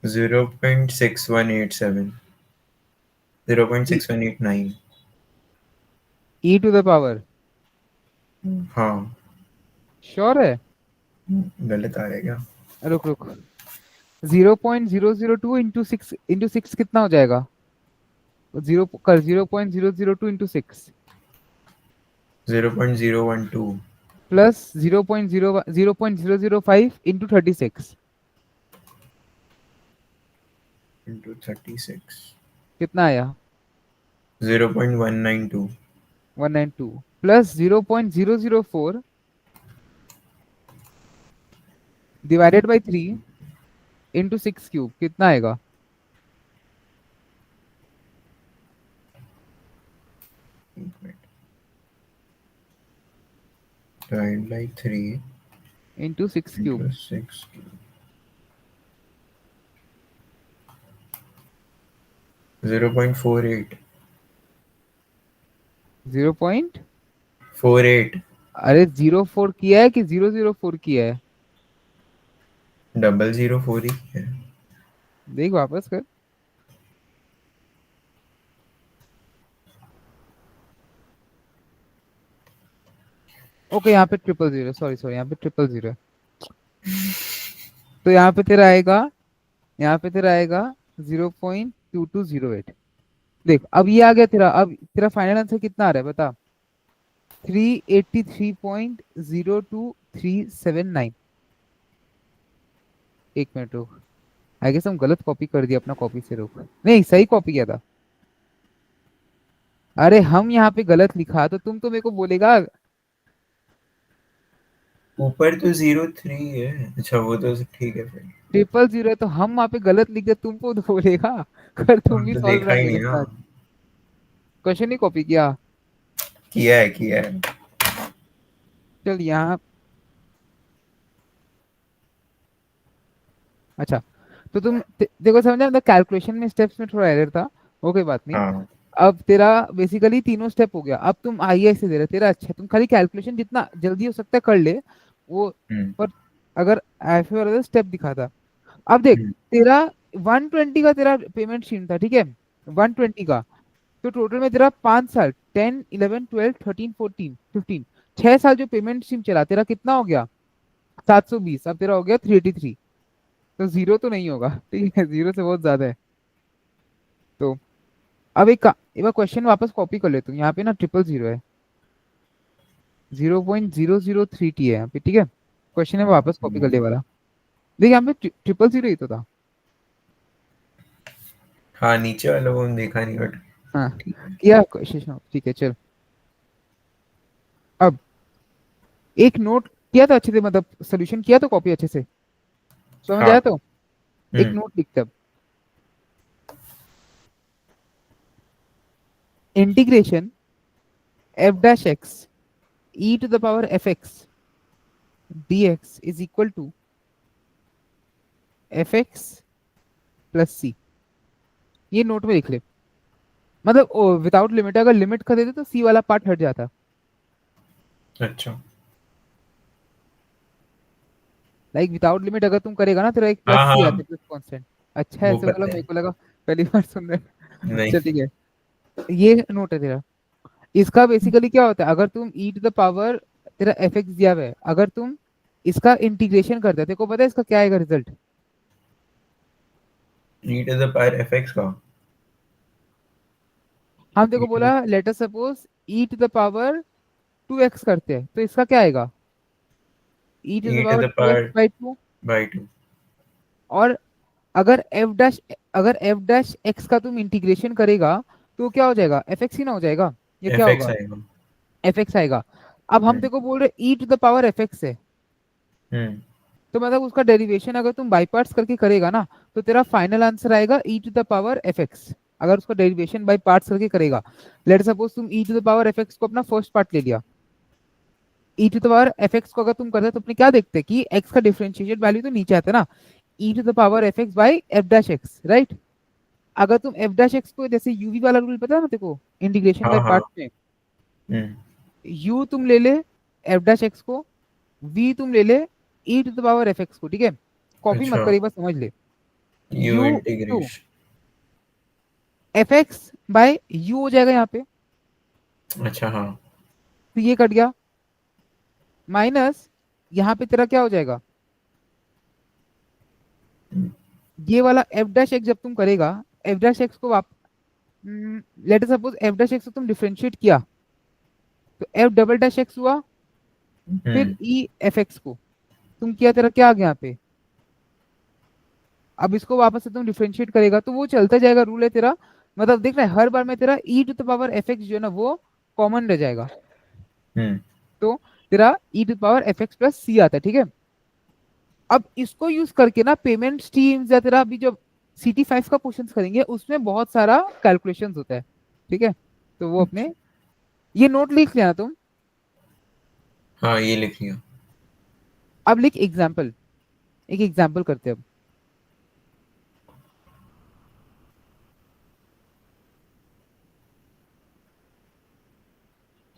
0.6187, 0.6189। ई टू द पावर, हाँ, श्योर है। गलत आ रहा है क्या? रुक रुक, 0.002 इंटू सिक्स कितना हो जाएगा, जीरो कर, 0.002 इंटू 6 0.012 प्लस 0.05 इंटू 36 इंटू 36, कितना आया, 0.192 192 plus 0.004 divided by 3 into 6 cube कितना आएगा। Divide by 3 into 6 cube. into 6 0.48 48 अरे 04 किया है कि 004 किया है? 004 ही है। देख वापस कर। ओके यहाँ पे 000, सॉरी सॉरी, यहाँ पे 000 है। तो यहाँ पे तेरा आएगा 0.2208। देख अब ये आ गया तेरा। अब तेरा फाइनल आंसर कितना आ रहा है बता? 383.02379। एक मिनट रुक, आई गेस हम गलत कॉपी कर दिया अपना कॉपी से। रुक, नहीं सही कॉपी किया था। अरे हम यहाँ पे गलत लिखा तो तुम तो मेरे को बोलेगा। ऊपर तो 03 है। अच्छा वो तो ठीक है फिर। 000 है तो हम वहाँ पे गलत लिख दे, तुमको तो बोलेगा। कर तुम हम भी तो सॉल्व देखा रहा ही मेरे नहीं ना। साथ। क्वेश्चन ही कॉपी किया। किया है। चल यहाँ, अच्छा तो तुम देखो समझा, मतलब कैलकुलेशन में स्टेप्स में थोड़ा एरर था, वो कोई बात नहीं। हाँ। अब तेरा बेसिकली तीनों स्टेप हो गया। अब तुम आई से दे रहे, तेरा अच्छा है, तुम खाली कैलकुलेशन जितना जल्दी हो सकता है कर ले वो। हम्म पर अगर ऐसे वाला स्टेप दिखाता। अब देख, हम्म, तेरा 120 का तेरा पेमेंट सीन था, ठीक है? 120 का। तो टोटल में तेरा 5 साल, 10 11 12 13 14 15, 6 साल जो पेमेंट स्ट्रीम चला, तेरा कितना हो गया? 720। अब तेरा हो गया 383। तो जीरो तो नहीं होगा, ठीक है? जीरो से बहुत ज्यादा है। तो अब एक बार क्वेश्चन वापस कॉपी कर लेता हूँ। यहाँ पे ना 000 है, 0.003 है यहाँ पे, ठीक है? क्वेश्चन है वो वापस कॉपी कर ले वाला। देखिए यहाँ पे 000 ही तो था। हाँ नीचे वाला वो देखा नहीं बट हाँ, ठीक है। किया क्वेश्चन, ठीक है चल। अब एक नोट किया था अच्छे से, मतलब सोल्यूशन किया तो कॉपी अच्छे से समझ हाँ। आया तो एक हम्म नोट लिखते अब। Integration f dash x e to the power f x dx is equal to f x plus c. ये नोट में लिख ले। मतलब विदाउट लिमिट, अगर लिमिट कर देते तो सी वाला पार्ट हट जाता। अच्छा। लाइक विदाउट लिमिट अगर तुम करेगा ना, तेरा एक प्लस हाँ सी हाँ आता है, प्लस कांस्टेंट। अच्छा वो ऐसे बोला, पता मेरे है। को लगा पहली बार सुन रहे हैं। नहीं। चल ठीक है, ये नोट है तेरा। इसका बेसिकली क्या होता है, अगर तुम ई टू द पावर, तेरा एफ एक्स दिया हुआ है, अगर तुम इसका इंटीग्रेशन करते हो, तेरे को पता है इसका क्या आएगा result? E to the power f x का। हम देखो ई टू द बोला letter suppose e to the power 2x करते हैं, तो इसका क्या आएगा? E to the e to power the 2x power by 2। By 2। और अगर एफ डैश एक्स का तुम इंटीग्रेशन करेगा तो क्या हो जाएगा? एफ एक्स ही ना हो जाएगा? ये क्या एफ एक्स होगा? आएगा। एफ एक्स आएगा। अब हम हम्म देखो बोल रहे e to the power f x है, हम्म तो मतलब उसका डेरिवेशन अगर तुम बाई पार्ट्स करके करेगा ना, तो तेरा फाइनल आंसर आएगा e to the power f x. अगर उसका डेरिवेशन बाई पार्ट्स करके करेगा, लेट सपोज तुम e to the power f x को अपना फर्स्ट पार्ट ले लिया। E to the power f x को अगर तुम करते तो अपने क्या देखते कि एक्स का डिफरेंशिएटेड वैल्यू तो नीचे आता है ना, e to the power f x by f dash x, right? अगर तुम एफ डैश एक्स को, जैसे यूवी वाला रूल पता है ना देखो, इंटीग्रेशन बाय हाँ हाँ। पार्ट्स में, हम्म यू तुम ले ले एफ डैश एक्स को, वी तुम ले ले e to the power f x को, ठीक है? कॉपी मत अच्छा। कर, एक बार समझ ले। U u into integration. F x by u हो जाएगा यहाँ पे, अच्छा हाँ। तो ये कट गया। माइनस यहाँ पे तेरा क्या हो जाएगा? हम्म ये वाला एफ डैश एक्स जब तुम करेगा, एफ डैश एक्स को let suppose F dash x को तुम डिफरेंशिएट किया, तो एफ डबल डैश एक्स हुआ, फिर हम्म, ई एफ एक्स को तुम किया, तेरा क्या आ गया यहाँ पे? अब इसको वापस से तुम डिफरेंशिएट करेगा तो वो चलता जाएगा, रूल है तेरा। मतलब देख रहा है, हर बार में तेरा e to the power f x जो है ना वो कॉमन रह जाएगा। हम्म तो तेरा e to the power f x plus c आता है, ठीक है? अब इसको यूज करके ना पेमेंट स्ट्रीम्स, या तेरा अभी जो CT5 का क्वेश्चन करेंगे उसमें बहुत सारा कैलकुलेशंस होता है, ठीक है? तो वो अपने ये नोट लिख लिया तुम। हाँ ये लिख लिया। अब लिख एग्जाम्पल, एक एग्जाम्पल करते हैं अब।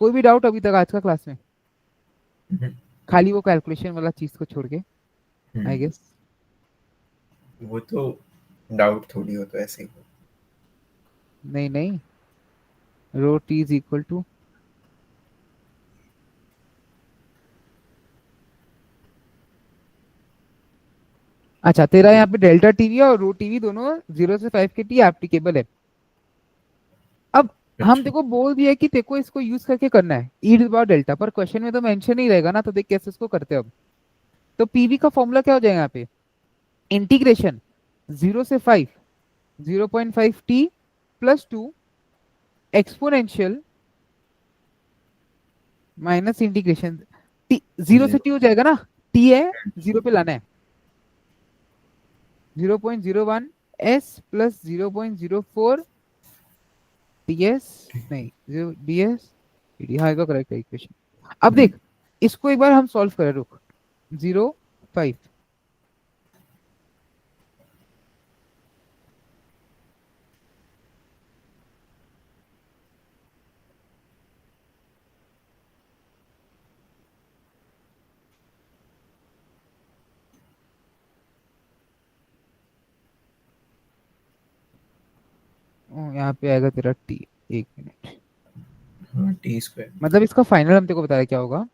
कोई भी डाउट अभी तक आज का क्लास में? हम्म, खाली वो कैलकुलेशन वाला चीज को छोड़ के, आई हम्म, गेस। वो तो डाउट थोड़ी हो तो ऐसे ही। नहीं नहीं, rho T is equal to, अच्छा तेरा यहाँ पे डेल्टा टीवी और रो टीवी दोनों 0 से 5 के टी एप्लीकेबल है। अब हम अच्छा। देखो बोल दिया कि तेको इसको यूज करके करना है ई टू पावर डेल्टा, पर क्वेश्चन में तो मेंशन नहीं रहेगा ना, तो देख कैसे इसको करते हैं अब। तो पीवी का फॉर्मूला क्या हो जाएगा यहाँ पे? इंटीग्रेशन 0 से 5, 0.5 T plus 2 exponential minus integration T, 0 से टी जीरो। हो जाएगा ना, टी है 0 पे लाना है, 0.01 एस प्लस 0.04 डीएस, नहीं जीरो डीएस डी, हाँ आएगा करेक्ट इक्वेशन। अब हम्म, देख इसको एक बार हम सॉल्व करें, रुक। 0 5, यहाँ पे आएगा तेरा टी, एक मिनट। हाँ टी स्क्वायर। मतलब इसका फाइनल हम तेरे को बताया क्या होगा।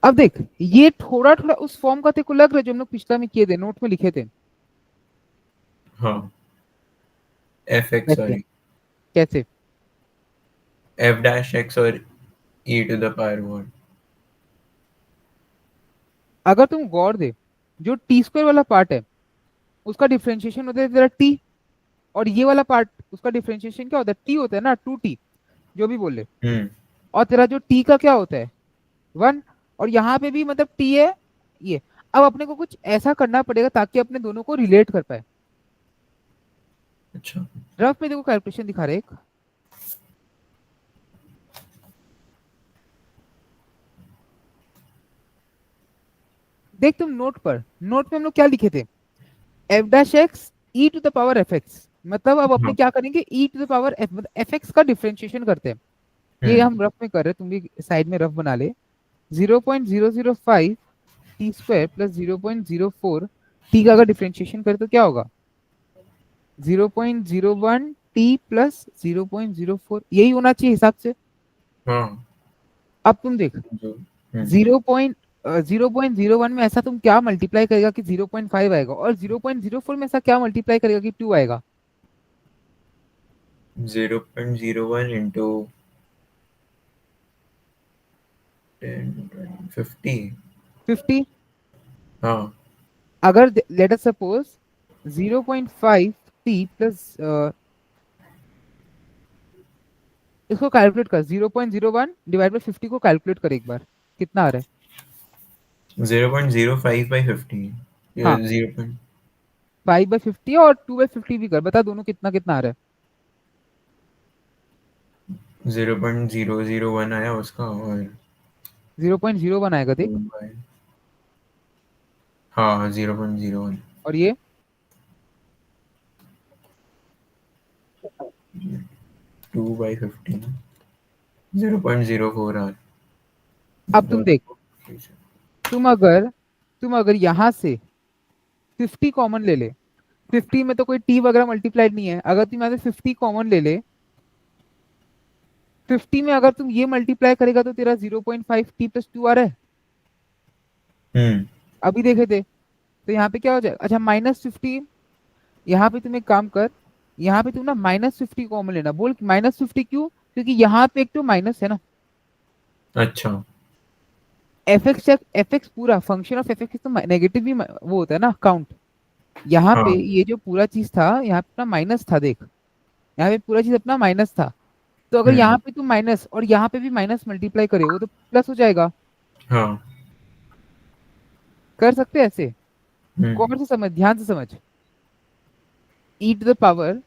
अब देख ये थोड़ा थोड़ा उस फॉर्म का तेरे को लग रहा है जो हम लोग पिछला में किए थे, नोट में लिखे थे। हाँ एफ एक्स कैसे? सॉरी, कैसे? एफ डैश एक्स और ई टू द पावर वन। अगर तुम गौर दे, जो टी स्क्वायर वाला पार्ट है उसका डिफरेंशिएशन होता है तेरा टी, और ये वाला पार्ट उसका डिफरेंशिएशन क्या होता है? टी होता है ना, 2 टी, जो भी बोले। हम्म। और तेरा जो टी का क्या होता है? 1। और यहाँ पे भी मतलब टी है ये। अब अपने को कुछ ऐसा करना पड़ेगा ताकि अपने दोनों को रिलेट कर पाए। अच्छा। रफ में देखो कैलकुलेशन दिखा रहे एक, देख तुम नोट पर, नोट में हम लोग क्या लिखे थे? F dash x e to the power f x, मतलब अब अपने हाँ। क्या करेंगे, e to the power f, मतलब एफ एक्स का डिफरेंशिएशन करते हैं। ये हम्म। हम रफ में कर रहे हैं, तुम भी साइड में रफ बना ले। 0.005 टी स्क्वायर प्लस 0.04 टी का अगर डिफरेंशिएशन करे तो क्या होगा? 0.01 टी प्लस 0.04, यही होना चाहिए हिसाब से। हाँ अब तुम देख जो। हम्म। 0.01 में ऐसा तुम क्या मल्टीप्लाई करेगा कि 0.5 आएगा, और 0.04 में ऐसा क्या मल्टीप्लाई करेगा कि 2 आएगा? 0.01 इंटू 50। 50। हाँ। अगर late us suppose 0.5 T plus, इसको कैलकुलेट कर, 0.01 डिवाइड बाई 50 को कैलकुलेट कर एक बार, कितना आ रहा है? 0.05/50। हाँ, 0. 5/50 और 2/50 भी कर, बता दोनों कितना कितना आ रहा है? 0.001 आया उसका और 0.01 आएगा देख। 2 हाँ 0.01। और ये 2/50 0.04 आर। अब तुम देख, तुम अगर तुम अगर यहाँ से 50 कॉमन ले ले, 50 में तो कोई टी वगैरह मल्टीप्लाइड नहीं है, अगर तुम यहाँ से 50 कॉमन ले ले, 50 में अगर तुम ये मल्टीप्लाई करेगा तो तेरा 0.5 टी प्लस 2 आ रहा है। हम्म। अभी देखे थे, तो यहाँ पे क्या हो जाएगा, अच्छा -50। यहाँ पे तुम एक काम कर, यहाँ पे तुम ना -50 कॉमन लेना, बोल -50 क्यों? क्योंकि यहाँ पे एक तो माइनस है ना। अच्छा। एफ एक्स, एफ एक्स पूरा फंक्शन ऑफ एफ एक्स तो नेगेटिव भी वो होता है ना काउंट। यहाँ पे हाँ। ये जो पूरा चीज था यहाँ पे अपना माइनस था देख, यहाँ पे पूरा चीज अपना माइनस था। तो अगर हम्म। यहाँ पे तुम माइनस और यहाँ पे भी माइनस मल्टीप्लाई करे वो तो प्लस हो जाएगा। हाँ कर सकते हैं ऐसे, गौर से समझ, ध्यान से समझ, ई टू द पावर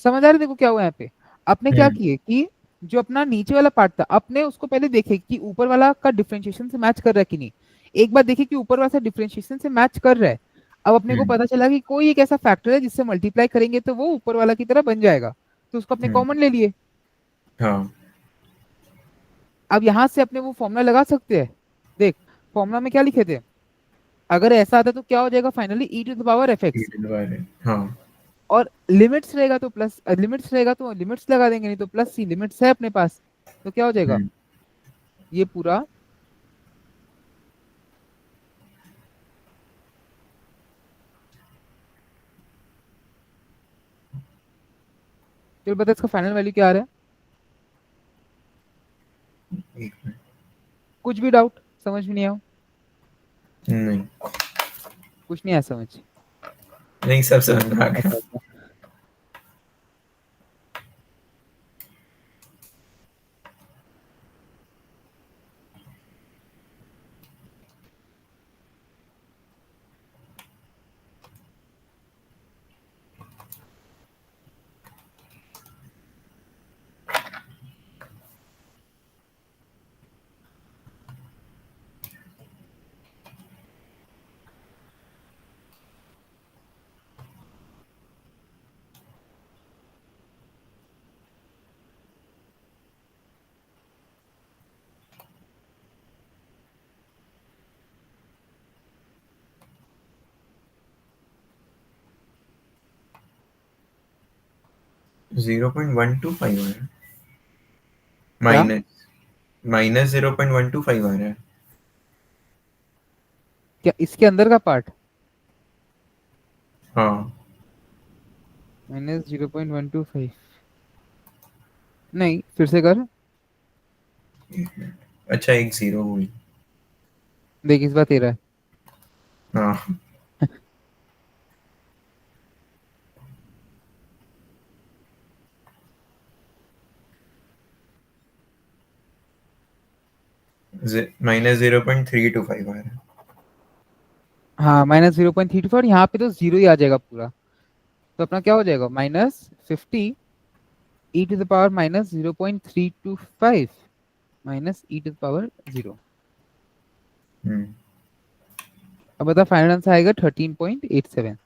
समझ आ रहे, देखो क्या हुआ यहाँ पे, आपने क्या किए कि जो अपना नीचे वाला पार्ट था अपने उसको पहले देखे कि ऊपर वाला का डिफरेंशिएशन से मैच कर रहा है कि नहीं। एक बार देखे कि ऊपर वाला से डिफरेंशिएशन से मैच कर रहा है, अब अपने को पता चला कि कोई एक ऐसा फैक्टर है जिससे मल्टीप्लाई करेंगे तो वो ऊपर वाला की तरह बन जाएगा, तो उसको अपने कॉमन ले लिए। हाँ अब यहाँ से अपने वो फॉर्मूला लगा सकते हैं। देख, फॉर्मूला में क्या लिखे थे, अगर ऐसा आता तो क्या हो जाएगा finally, e to the power f x, हाँ और लिमिट्स रहेगा तो प्लस, लिमिट्स रहेगा तो लिमिट्स लगा देंगे, नहीं तो प्लस सी, लिमिट्स है अपने पास, तो क्या हो जाएगा ये पूरा फिर बता इसका फाइनल वैल्यू क्या आ रहा है। एक मिनट। कुछ भी डाउट समझ में नहीं आया, नहीं कुछ नहीं आया समझ, नहीं, सब समझ में आ गया। अच्छा अच्छा। -0.125 आ रहा है, क्या -0.125 आ रहा है। क्या इसके अंदर का पार्ट, हाँ -0.125, नहीं फिर से कर, एक मिनट। अच्छा, एक जीरो हुई। देख इस बार तेरा है। हाँ -0.325 आ रहा है। हाँ -0.324, यहाँ पे तो जीरो ही आ जाएगा पूरा, तो अपना क्या हो जाएगा -50 e to the power -0.325 minus e to the power 0। अब बता फाइनल आंसर आएगा 13.87।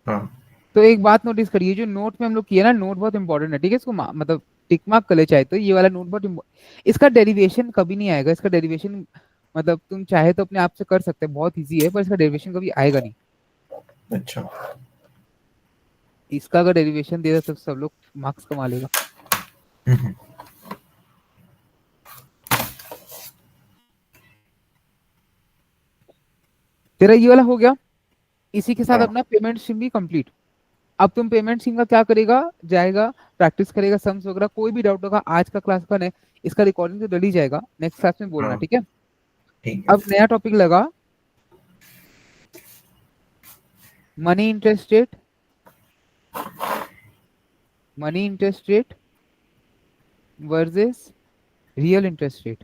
हाँ तो एक बात नोटिस करिए, जो नोट में हम लोग किया ना, नोट बहुत इंपॉर्टेंट है, ठीक है, इसको मतलब टिक मार्क कर ले चाहे तो, ये वाला नोट बहुत इसका डेरिवेशन कभी नहीं आएगा, इसका डेरिवेशन मतलब तुम चाहे तो अपने आप से कर सकते हैं, बहुत इजी है, पर इसका डेरिवेशन कभी आएगा नहीं। अच्छा। इसका अगर डेरिवेशन दे तो सब लोग मार्क्स कमा लेगा। तेरा ये वाला हो गया, इसी के साथ हाँ अपना पेमेंट स्ट्रीम भी कंप्लीट। अब तुम पेमेंट स्ट्रीम का क्या करेगा, जाएगा प्रैक्टिस करेगा, सम्स वगैरह, कोई भी डाउट होगा आज का क्लास का नहीं, इसका रिकॉर्डिंग तो डल ही जाएगा, नेक्स्ट क्लास में बोलना, हाँ ठीक है। ठीक है। अब नया टॉपिक लगा, money interest rate, money interest rate versus real interest rate.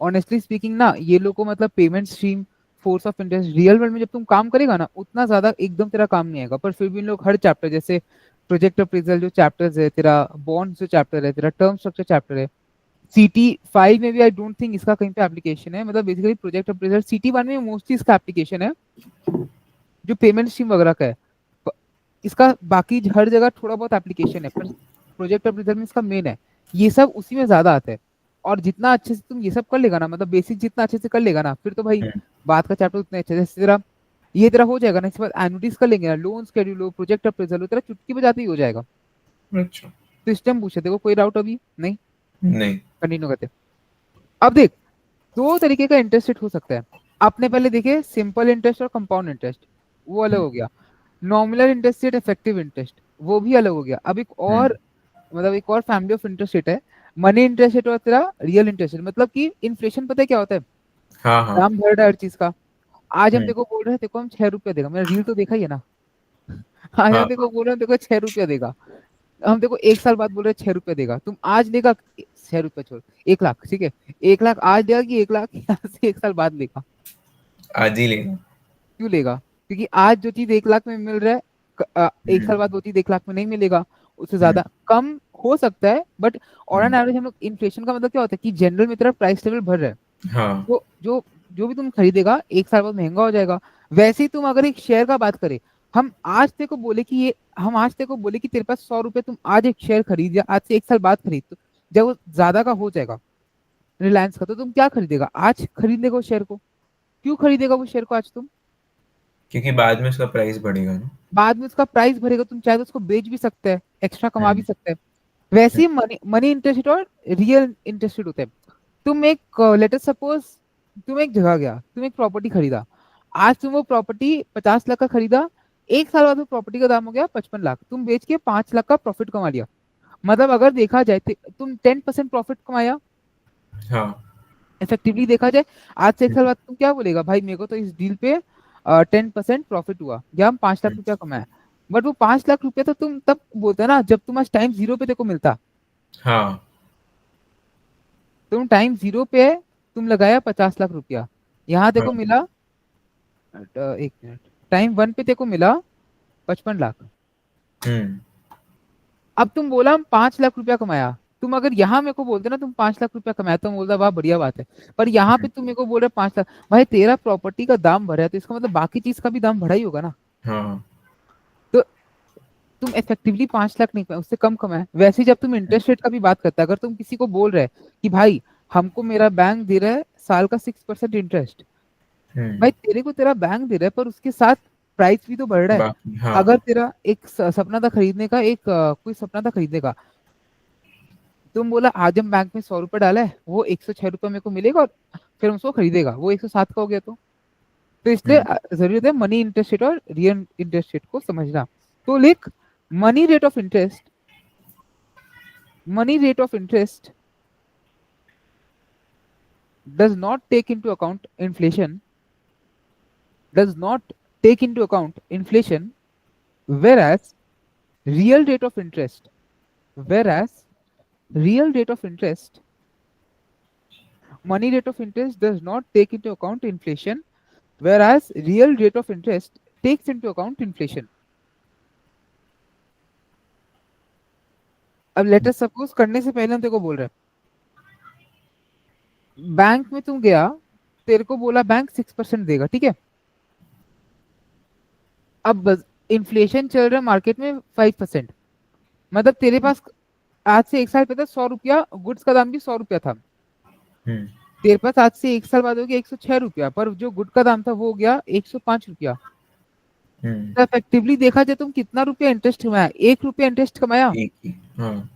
Honestly speaking ना, ये लोग को मतलब payment stream, force of interest, real world में जब तुम काम करेगा ना उतना ज्यादा एकदम तेरा काम नहीं आएगा, पर फिर भी इन लोग हर चैप्टर, जैसे प्रोजेक्ट अप्रेजल जो चैप्टर्स है तेरा, बॉन्ड जो चैप्टर है तेरा, टर्म स्ट्रक्चर चैप्टर है, सीटी 5 में भी आई डोंट थिंक इसका कहीं पे एप्लीकेशन है, मतलब बेसिकली प्रोजेक्ट अप्रेजल सीटी 1 में मोस्टली इसका एप्लीकेशन है जो पेमेंट स्ट्रीम वगैरह का है। प- इसका बाकी हर जगह थोड़ा बहुत एप्लीकेशन है, पर प्रोजेक्ट अप्रेजल में इसका मेन है, ये सब उसी में ज्यादा आता है। और जितना अच्छे से तुम ये सब कर लेगा ना, मतलब बेसिक जितना अच्छे से कर लेगा ना, फिर तो भाई बात का चैप्टर उतने अच्छे, जैसे तेरा ये तेरा हो जाएगा ना, इसके बाद एनुइटीज कर लेंगे ना, लोन शेड्यूल हो, प्रोजेक्ट अप्रेजल हो, तेरा चुटकी बजाते ही हो जाएगा। अच्छा। तो इस टाइम पूछे, देखो कोई डाउट अभी नहीं, नहीं। कंटिन्यू करते। अब देख, दो तरीके का इंटरेस्ट रेट हो सकता है, आपने पहले देखे सिंपल इंटरेस्ट और कंपाउंड इंटरेस्ट, वो अलग हो गया। Nominal interest rate, effective interest, वो भी अलग हो गया। अब एक और मतलब एक और फैमिली ऑफ इंटरेस्ट रेट है, मनी इंटरेस्ट रेट और तेरा रियल इंटरेस्ट रेट, मतलब कि इन्फ्लेशन पता है क्या होता है, हाँ हाँ। दाम बढ़ रहा है हर चीज का। आज हम हम्म। देखो बोल रहे हैं देखो हम 6 रुपया देगा, मेरा रील तो देखा ही है ना। आज हम हाँ देखो बोल रहे हैं देखो 6 रुपया देगा, हम देखो 1 साल बाद बोल रहे हैं 6 रुपया देगा, तुम आज लेगा 6 रुपया छोड़, 1 लाख, ठीक है, 1 लाख आज देगा कि 1 लाख यहाँ से 1 साल बाद लेगा? आज ही लेगा। क्यों लेगा? क्योंकि आज जो चीज 1 लाख में मिल रहा है 1 साल हम्म। बाद वो चीज 1 लाख में नहीं मिलेगा, उससे हम्म। ज्यादा कम हो सकता है, but on an hmm. Average हम लोग इन्फ्लेशन का मतलब क्या होता है कि जनरल में तेरा प्राइस लेवल बढ़ रहा है, हाँ तो जो जो भी तुम खरीदेगा 1 साल बाद महंगा हो जाएगा। वैसे ही तुम अगर एक शेयर का बात करें, हम आज तेरे को बोले कि ये हम आज तेरे को बोले कि तेरे पास 100 रुपए, तुम आज एक शेयर खरीद या आज से 1 साल बाद खरीद, तो जब वो ज्यादा का हो जाएगा रिलायंस का, तो तुम क्या खरीदेगा? आज खरीद लेगा उस शेयर को। क्यों खरीदेगा वो शेयर को आज तुम? क्योंकि बाद में उसका प्राइस बढ़ेगा ना। बाद में उसका प्राइस बढ़ेगा, तुम चाहे तो उसको बेच भी सकते हैं, एक्स्ट्रा कमा भी हम्म। सकते हैं। वैसे हम्म। ही मनी मनी इंटरेस्ट और रियल इंटरेस्ट होते हैं। तुम एक लेटर सपोज तुम एक जगह गया, तुम एक प्रॉपर्टी खरीदा, आज तुम वो प्रॉपर्टी 50 लाख का खरीदा, 1 साल बाद वो प्रॉपर्टी का दाम हो गया 55 लाख, तुम बेच के 5 लाख का प्रॉफिट कमा लिया। मतलब अगर देखा जाए तो तुम 10% प्रॉफिट कमाया, हाँ। इफेक्टिवली देखा जाए। आज से 1 साल बाद तुम क्या बोलेगा, भाई मेरे को तो इस डील पे 10% प्रॉफिट हुआ, या हम 5 लाख रुपया कमाया। बट वो 5 लाख रुपया तो तुम तब बोलता ना जब तुम आज टाइम जीरो पे देखो मिलता। हाँ। तुम टाइम जीरो पे है, तुम लगाया 50 लाख रुपया, यहाँ देखो हाँ। मिला 1 मिनट, टाइम वन पे देखो मिला 55 लाख। हम्म। अब तुम बोला हम 5 लाख रुपया कमाया, तुम अगर यहाँ मेरे को बोलते ना तुम 5 लाख रुपया कमाया, तो मैं बोलता वाह बढ़िया बात है। पर यहाँ पे तुम मेरे को बोल रहे 5 लाख, भाई तेरा प्रॉपर्टी का दाम बढ़ा है तो इसका मतलब बाकी चीज का भी दाम बढ़ा ही होगा ना। हाँ। तो तुम इफेक्टिवली 5 लाख नहीं कमाए, उससे कम कमाए। वैसे ही जब तुम इंटरेस्ट रेट का भी बात करते हैं, अगर तुम किसी को बोल रहे कि भाई हमको मेरा बैंक दे रहा है साल का 6% इंटरेस्ट, हम्म। भाई तेरे को तेरा बैंक दे रहा है पर उसके साथ प्राइस भी तो बढ़ रहा है। बाकी हाँ। अगर तेरा एक सपना था खरीदने का, एक कोई सपना था खरीदने का, तुम बोला आज हम बैंक में 100 रुपये डाला है, वो 106 रुपये मेरे को मिलेगा और फिर हम उसको खरीदेगा, वो 107 का हो गया। तो इसलिए हम्म। जरूरत है मनी इंटरेस्ट रेट और रियल इंटरेस्ट रेट को समझना। तो लिख, money rate of interest, money rate of interest does not take into account inflation, does not take into account inflation, whereas real rate of interest, whereas real rate of interest, money rate of interest does not take into account inflation, whereas real rate of interest takes into account inflation. अब letter suppose करने से पहले हम तेरे को बोल रहे हैं, बैंक में तुम गया, तेरे को बोला बैंक 6% देगा, ठीक है। अब इन्फ्लेशन चल रहा है मार्केट में 5%, मतलब तेरे पास आज से 1 साल पहले 100 रुपया गुड्स का दाम भी 100 रुपया था, हम्म। तेरे पास आज से 1 साल बाद हो गया 106 रुपया, पर जो गुड का दाम था वो हो गया 105 रुपया। हम्म। तो इफेक्टिवली देखा जाए तुम कितना रुपया इंटरेस्ट कमाया? 1 रुपया इंटरेस्ट कमाया, एक ही। हाँ।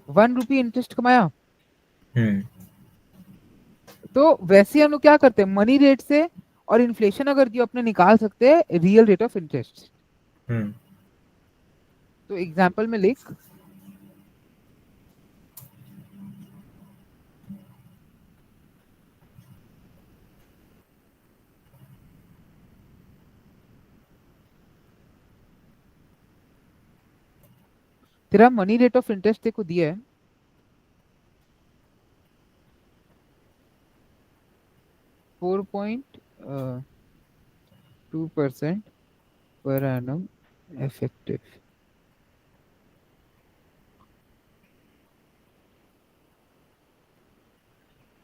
1 रुपी इंटरेस्ट कमाया। हम्म। तो वैसे हम लोग क्या करते हैं, मनी रेट से और इन्फ्लेशन अगर जो अपने निकाल सकते हैं रियल रेट ऑफ इंटरेस्ट। हम्म। तो एग्जाम्पल में लिख, तेरा मनी रेट ऑफ इंटरेस्ट तेको दिया है 4.2% पर एनम इफेक्टिव।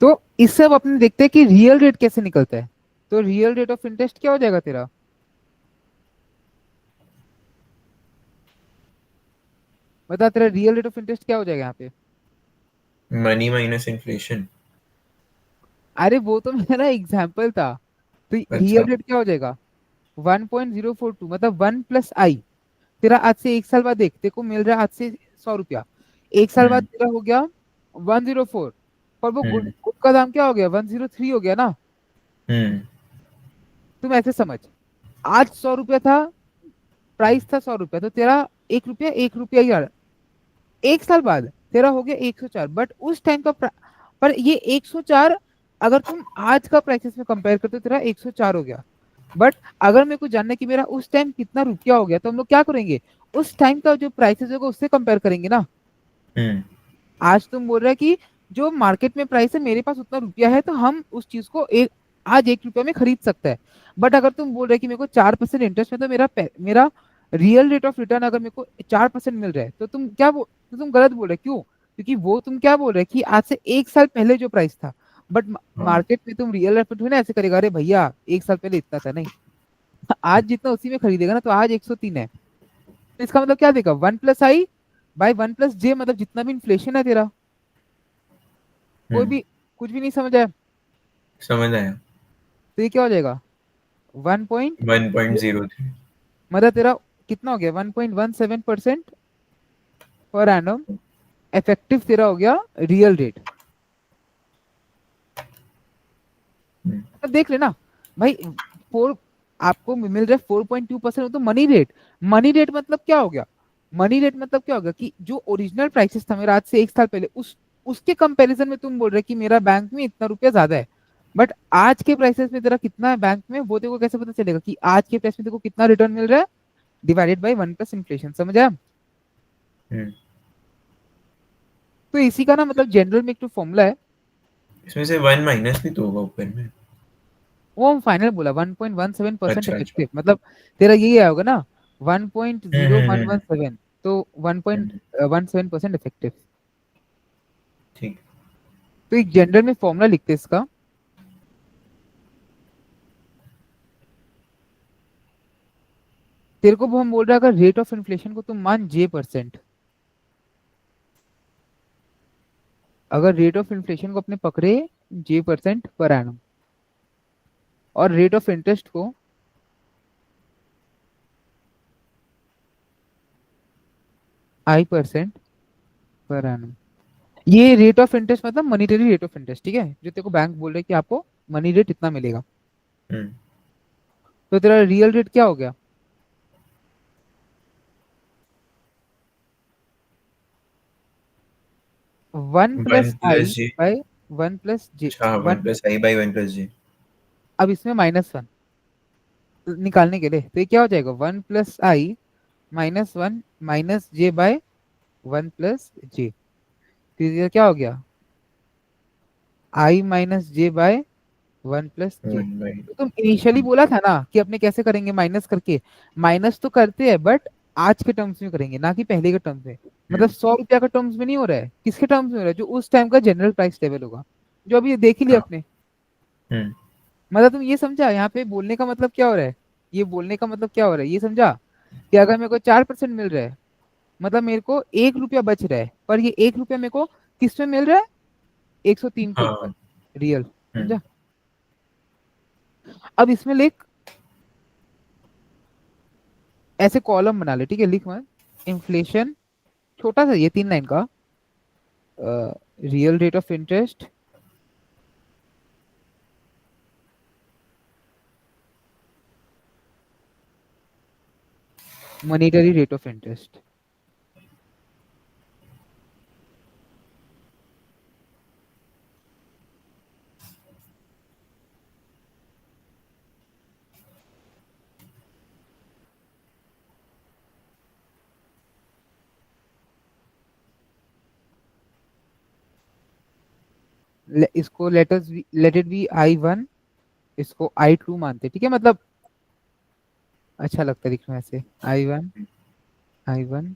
तो इससे अब अपने देखते हैं कि रियल रेट कैसे निकलता है। तो रियल रेट ऑफ इंटरेस्ट क्या हो जाएगा तेरा, बता तेरा रियल रेट ऑफ इंटरेस्ट क्या हो जाएगा यहाँ पे? Money minus inflation. अरे वो तो मेरा एग्जाम्पल था। तो रियल अच्छा। रेट क्या हो जाएगा, 1.042, मतलब 1 + i। तेरा आज से 1 साल बाद देख, तेरे को मिल रहा है आज से 100 रुपया, 1 साल बाद हम्म। तेरा हो गया 104, पर वो गुड हम्म। गुड का दाम क्या हो गया, 103 हो गया ना। हम्म। तुम ऐसे समझ, आज 100 रुपया था, प्राइस था 100 रुपया, तो तेरा 1 रुपया 1 रुपया ही आ रहा। 1 साल बाद तेरा हो गया 104, बट उस टाइम का पर ये 104 अगर तुम आज का प्राइसेस में कंपेयर करते हो तेरा 104 हो गया। बट अगर मेरे को जानना है कि मेरा उस टाइम कितना रुपया हो गया, तो हम लोग क्या करेंगे, उस टाइम का जो प्राइसेस होगा उससे कंपेयर करेंगे ना। हम्म आज तुम बोल रहे हैं कि जो मार्केट में प्राइस है मेरे पास उतना रुपया है, तो हम उस चीज को आज 1 रुपया में खरीद सकते हैं। बट अगर तुम बोल रहे हैं कि मेरे को 4% इंटरेस्ट में, तो मेरा रियल रेट ऑफ रिटर्न अगर मेरे को 4% मिल रहा है, तो तो तुम गलत बोल रहे हो। क्यों? क्योंकि वो तुम क्या बोल रहे हैं कि आज से 1 साल पहले जो प्राइस था, बट हाँ मार्केट में तुम रियल रेट थोड़ी ना ऐसे करेगा, अरे भैया 1 साल पहले इतना था, नहीं। आज जितना उसी में खरीदेगा ना, तो आज 103 है, तो इसका मतलब क्या देगा, 1+i/1+j, मतलब जितना भी इन्फ्लेशन है तेरा, कोई हम्म भी कुछ भी नहीं समझ आया, समझ आया। तो ये क्या हो जाएगा 1 1.03। मतलब तेरा कितना हो गया 1.17% पर एनम इफेक्टिव तेरा हो गया रियल रेट। अब देख लेना भाई, फोर आपको मिल रहा है 4.2%, वो तो मनी रेट। मनी रेट मतलब क्या हो गया, मनी रेट मतलब क्या होगा कि जो ओरिजिनल प्राइसेस था मेरा आज से 1 साल पहले, उसके कंपैरिजन में तुम बोल रहे कि मेरा बैंक में इतना रुपया ज्यादा है। बट आज के प्राइसेस में तेरा कितना है बैंक में, वो तेरे को कैसे पता चलेगा कि आज के प्राइस में तेरे को कितना रिटर्न मिल रहा है, डिवाइडेड बाई 1+इन्फ्लेशन, समझ आया। हम्म तो इसी का ना मतलब जनरल में एक तो फॉर्मूला है, इसमें से 1 माइनस भी तो होगा ऊपर में। वो हम फाइनल बोला 1.17% अच्छा अच्छा। इफेक्टिव, मतलब तेरा यही आया होगा ना, वन पॉइंट जीरो वन हम्म। वन सेवन तो वन पॉइंट हम्म, वन सेवन परसेंट इफेक्टिव। ठीक। तो एक जनरल में फॉर्मूला लिखते हैं इसका, तेरे को वो हम बोल रहे हैं अगर रेट ऑफ इन्फ्लेशन को तुम मान J%, अगर रेट ऑफ इन्फ्लेशन को अपने पकड़े J% पर एनम, और रेट ऑफ इंटरेस्ट को I% पर एनम। ये रेट ऑफ इंटरेस्ट मतलब मॉनिटरी रेट ऑफ इंटरेस्ट, ठीक है, जो तेरे को बैंक बोल रहे हैं कि आपको मनी रेट इतना मिलेगा। हम्म तो तेरा रियल रेट क्या हो गया, one one plus i plus G. By 1+j। अच्छा, one one, plus i by 1+J। अब इसमें -1 निकालने के लिए, तो ये क्या हो जाएगा 1+i-1 j/1+j। तो ये क्या हो गया i-j/1+j। One by. तो तुम इनिशियली बोला था ना कि अपने कैसे करेंगे, माइनस करके। माइनस तो करते हैं बट आज के टर्म्स में करेंगे, ना कि पहले के टर्म्स में। मतलब 100 रुपया का टर्म्स में नहीं हो रहा है, किसके टर्म्स में हो रहा है, जो उस टाइम का जनरल प्राइस लेवल होगा, जो अभी देख ही लिया हाँ। अपने। हम्म मतलब तुम ये समझा यहाँ पे बोलने का मतलब क्या हो रहा है, ये बोलने का मतलब क्या हो रहा है, ये समझा कि अगर मेरे को 4% मिल रहा है, मतलब मेरे को 1 रुपया बच रहा है, पर ये 1 रुपया मेरे को किस में मिल रहा है, 103 के ऊपर, हाँ। रियल, हम्म समझा। अब इसमें लिख, ऐसे कॉलम बना ले, ठीक है, लिख मत, इन्फ्लेशन, छोटा सा ये 3 लाइन का, real rate of interest, monetary rate of interest. इसको लेट इट बी I1, इसको I2 मानते, ठीक है, मतलब अच्छा लगता है लिखने में ऐसे, I1, I1,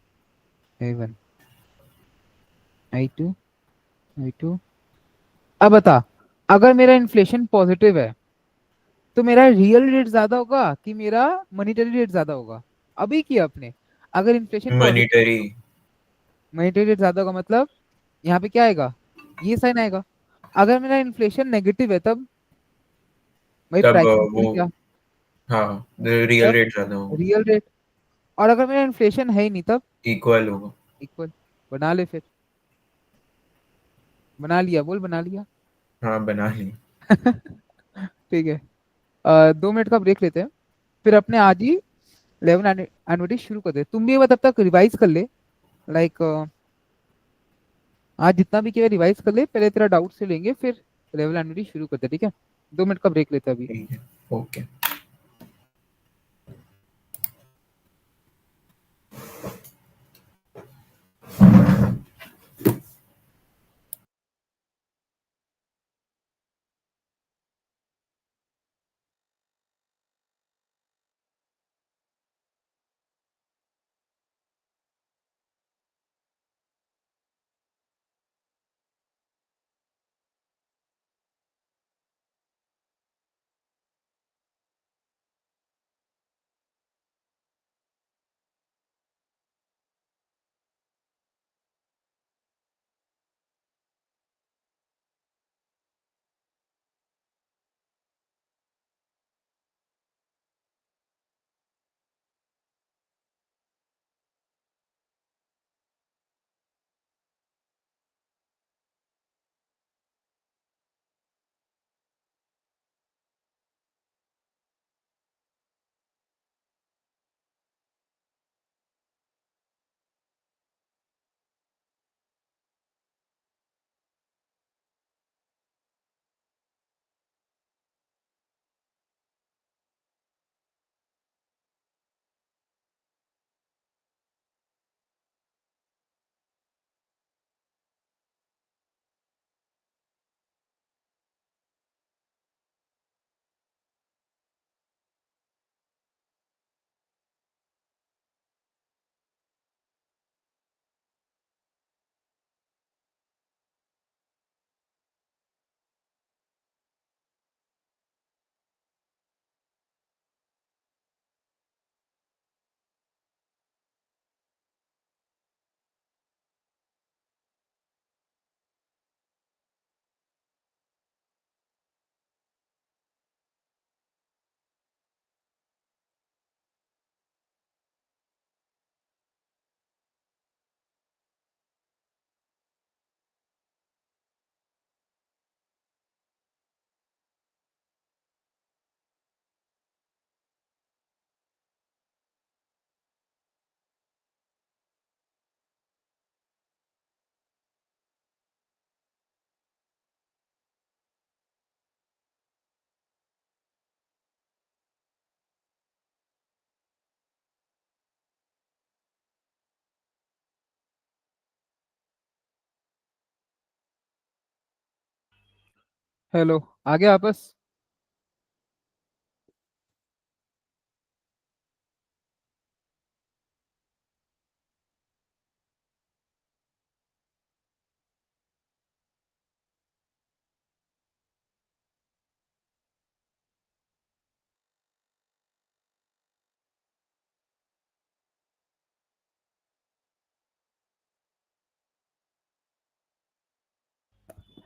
I1, I2, I2। अब बता, अगर मेरा इन्फ्लेशन पॉजिटिव है, तो मेरा रियल रेट ज्यादा होगा कि मेरा मॉनेटरी रेट ज्यादा होगा, अभी किया अपने। अगर inflation positive, monetary. Monetary rate ज्यादा होगा, मतलब यहाँ पे क्या आएगा, ये साइन आएगा। अगर मेरा इन्फ्लेशन नेगेटिव है, तब भाई तब प्राइसिंग वो, बढ़ गया, हाँ, रियल तब रेट ज्यादा होगा। Real rate. और अगर मेरा इन्फ्लेशन है ही नहीं, तब इक्वल होगा। इक्वल। बना ले फिर, बना लिया, बोल बना लिया। हाँ, बना ली। ठीक है, 2 मिनट का ब्रेक लेते हैं, फिर अपने आज ही 11 एनुअलिटी शुरू कर दे। तुम भी ये बात तब तक रिवाइज कर ले, लाइक आज जितना भी किया रिवाइज कर ले, पहले तेरा डाउट से लेंगे, फिर लेवल एनुटी शुरू करते हैं, ठीक है? 2 मिनट का ब्रेक लेते हैं अभी। ठीक है, ओके। हेलो, आ गया वापस?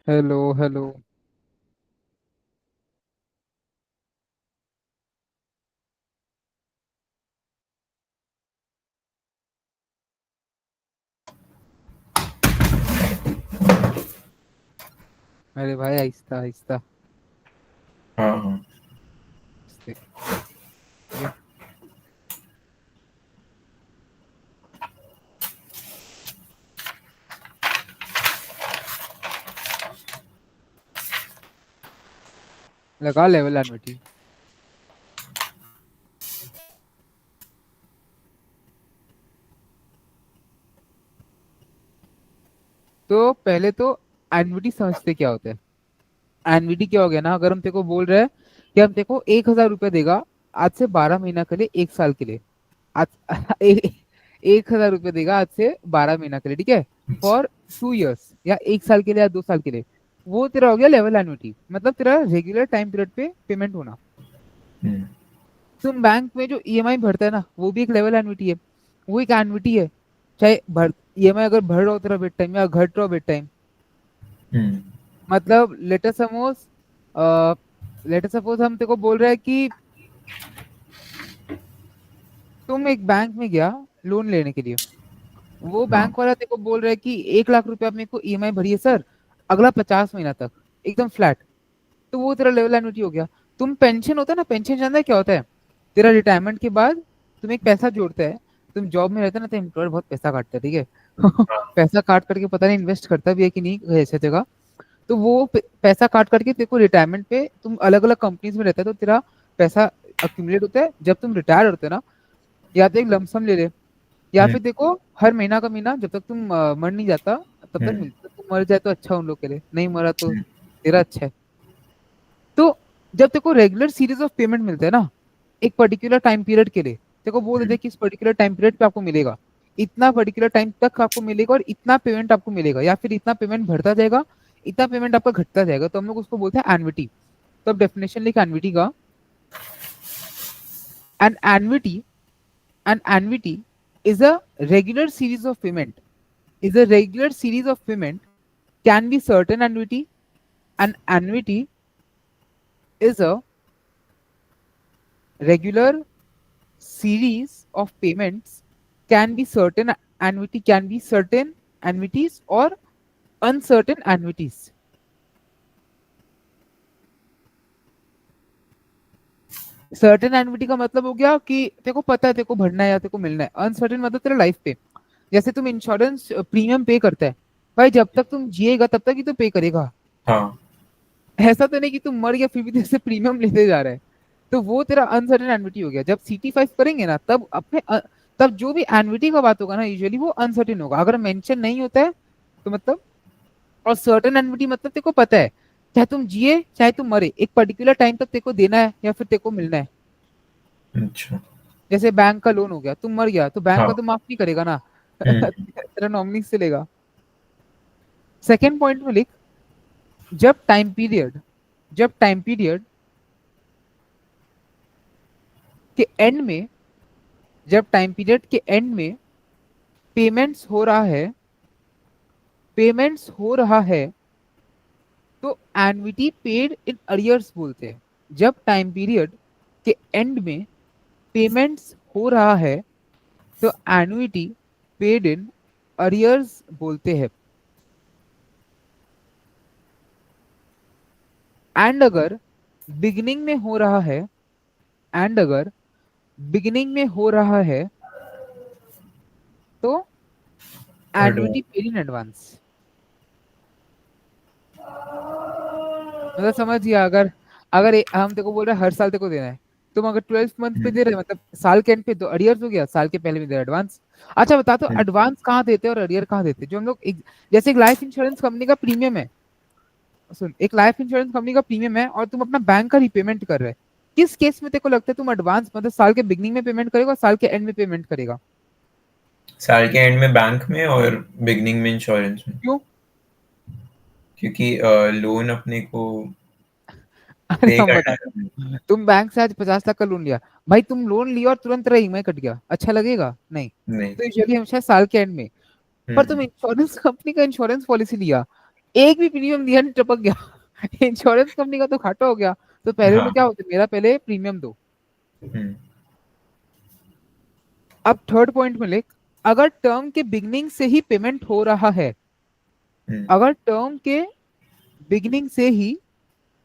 Hello hello. अरे भाई, आहिस्ता आहिस्ता। हाँ हाँ। आहिस्ते, ठीक है? लगा लेवल एनुटी। तो पहले तो एन्युटी समझते क्या होता है। एन्युटी क्या हो गया ना, अगर हम तेरे को बोल रहे हैं कि हम तेरे को 1,000 रुपये देगा आज से 12 महीना के लिए, 1 साल के लिए। आज 1,000 रुपये देगा आज से 12 महीना के लिए, ठीक है? फॉर 2 इयर्स, या 1 साल के लिए या 2 साल के लिए। वो तेरा हो गया लेवल एन्युटी, मतलब तेरा रेगुलर टाइम पीरियड पे पेमेंट होना। हम्म। तुम बैंक में जो ईएमआई भरता है ना, वो भी एक लेवल एन्युटी है। वो एक एन्युटी है। चाहे भर ईएमआई अगर भर रहा हो तेरा बेड टाइम, या घट रहा हो बेड टाइम। हम्म। मतलब लेटर सपोज हम तेरे को बोल रहे हैं कि तुम एक बैंक में गया लोन लेने के लिए। वो हाँ। बैंक वाला तेरे को बोल रहा है कि 1 लाख रुपए आप मेरे को ईएमआई भरिए सर, अगला 50 महीना तक, एकदम फ्लैट। तो वो तेरा लेवल एन्युटी हो गया। तुम पेंशन होता है ना, पेंशन जानता है क्या होता है? तेरा रिटायरमेंट के बाद तुम एक पैसा जोड़ता है। तुम जॉब में रहता है ना, तो एम्प्लॉयर बहुत पैसा काटता है, ठीक है? पैसा काट करके पता नहीं इन्वेस्ट करता भी है कि नहीं ऐसे जगह। तो वो पैसा काट करके तेरे को रिटायरमेंट पे तुम अलग अलग कंपनीज में रहता है तो तेरा पैसा अक्यूमुलेट होता है। जब तुम रिटायर होते हो ना, या तो एक लमसम ले ले, या हम्म, फिर देखो हर महीना का महीना जब तक तुम मर नहीं जाता तब तक हम्म, मिलता है। तुम मर जाए तो अच्छा उन लोग के लिए, नहीं मरा तो हम्म, तेरा अच्छा है। तो जब तेरे को रेगुलर सीरीज ऑफ पेमेंट मिलते हैं ना एक पर्टिकुलर टाइम पीरियड के लिए, तेरे को बोल देते हम्म, हैं कि इस पर्टिकुलर टाइम पीरियड पे आपको मिलेगा, इतना पर्टिकुलर टाइम तक आपको मिलेगा और इतना पेमेंट आपको मिलेगा, या फिर इतना पेमेंट बढ़ता जाएगा, इतना पेमेंट आपका घटता जाएगा, तो हम लोग उसको बोलते हैं एन्युटी। तो अब डेफिनेशन लिख एन्युटी का। An annuity, an annuity is a regular series of payment, is a regular series of payment, can be certain annuity. An annuity is a regular series of payments, can be certain annuity, can be certain annuities or uncertain annuities. Certain annuity का मतलब हो गया कि तेरे को पता है तेरे को भरना है या तेरे को मिलना है। अनसर्टेन मतलब तेरा लाइफ पे, जैसे तुम इंश्योरेंस प्रीमियम पे करता है, भाई जब तक तुम जिएगा तब तक ही तो पे करेगा। हाँ, ऐसा तो नहीं कि तुम मर गया फिर भी तेरे से प्रीमियम लेते जा रहा है। तो वो तेरा अनसर्टेन एन्युटी हो गया। जब CT5 करेंगे ना तब तब जो भी एन्युटी का बात होगा ना यूजुअली वो अनसर्टेन होगा। अगर मेंशन नहीं होता है तो मतलब, और सर्टेन एन्युटी मतलब तेरे को पता है चाहे तुम जिए चाहे तुम मरे एक पर्टिकुलर टाइम तक तेरे को देना है या फिर तेरे को मिलना है। अच्छा, जैसे बैंक का लोन हो गया, तुम मर गया तो बैंक का हाँ, तो माफ नहीं करेगा ना। हम्म, तेरा नॉमिनी से लेगा। सेकेंड पॉइंट में लिख, जब टाइम पीरियड, जब टाइम पीरियड के एंड में, जब टाइम पीरियड के एंड में पेमेंट्स हो रहा है, पेमेंट्स हो रहा है, तो एन्युटी पेड इन अरियर्स बोलते हैं। जब टाइम पीरियड के एंड में पेमेंट्स हो रहा है तो एन्युटी पेड इन अरियर्स बोलते हैं। एंड अगर बिगिनिंग में हो रहा है, एंड अगर बिगिनिंग में हो रहा है तो annuity advance, paid in advance. मतलब समझ गया, अगर अगर हम तेको बोल रहे हैं हर साल तेको देना है, तुम अगर 12th मंथ पे दे रहे हैं मतलब साल के एंड पे, तो अरियर्स हो गया, साल के पहले में दे एडवांस। अच्छा बता, तो एडवांस कहाँ देते हैं और अरियर कहाँ देते हैं? जो हम लोग जैसे एक लाइफ इंश्योरेंस कंपनी का प्रीमियम है, सुन, एक लाइफ इंश्योरेंस कंपनी का प्रीमियम है और तुम अपना बैंक का रिपेमेंट कर रहे हैं, किस केस में तेको लगता है तुम एडवांस मतलब साल के बिगनिंग में पेमेंट करेगा और साल के एंड में पेमेंट करेगा? साल के एंड में बैंक में और बिगनिंग में इंश्योरेंस में, क्यों? क्योंकि लोन अपने को अरे पे हम करना बता, है। तुम बैंक से आज 50 लाख का लोन लिया, भाई तुम लोन लिया और तुरंत तेरा EMI कट गया, अच्छा लगेगा? नहीं। नहीं, तो यूजुअली हमेशा साल के एंड में। पर तुम हम्म, इंश्योरेंस कंपनी का इंश्योरेंस पॉलिसी लिया, एक भी प्रीमियम दिया नहीं, टपक गया। इंश्योरेंस कंपनी का तो घाटा हो गया। तो पहले तो हाँ, क्या होता है, मेरा पहले प्रीमियम दो। हम्म, अब थर्ड पॉइंट में लिख, अगर टर्म के बिगनिंग से ही पेमेंट हो रहा है, हम्म, अगर टर्म के बिगनिंग से ही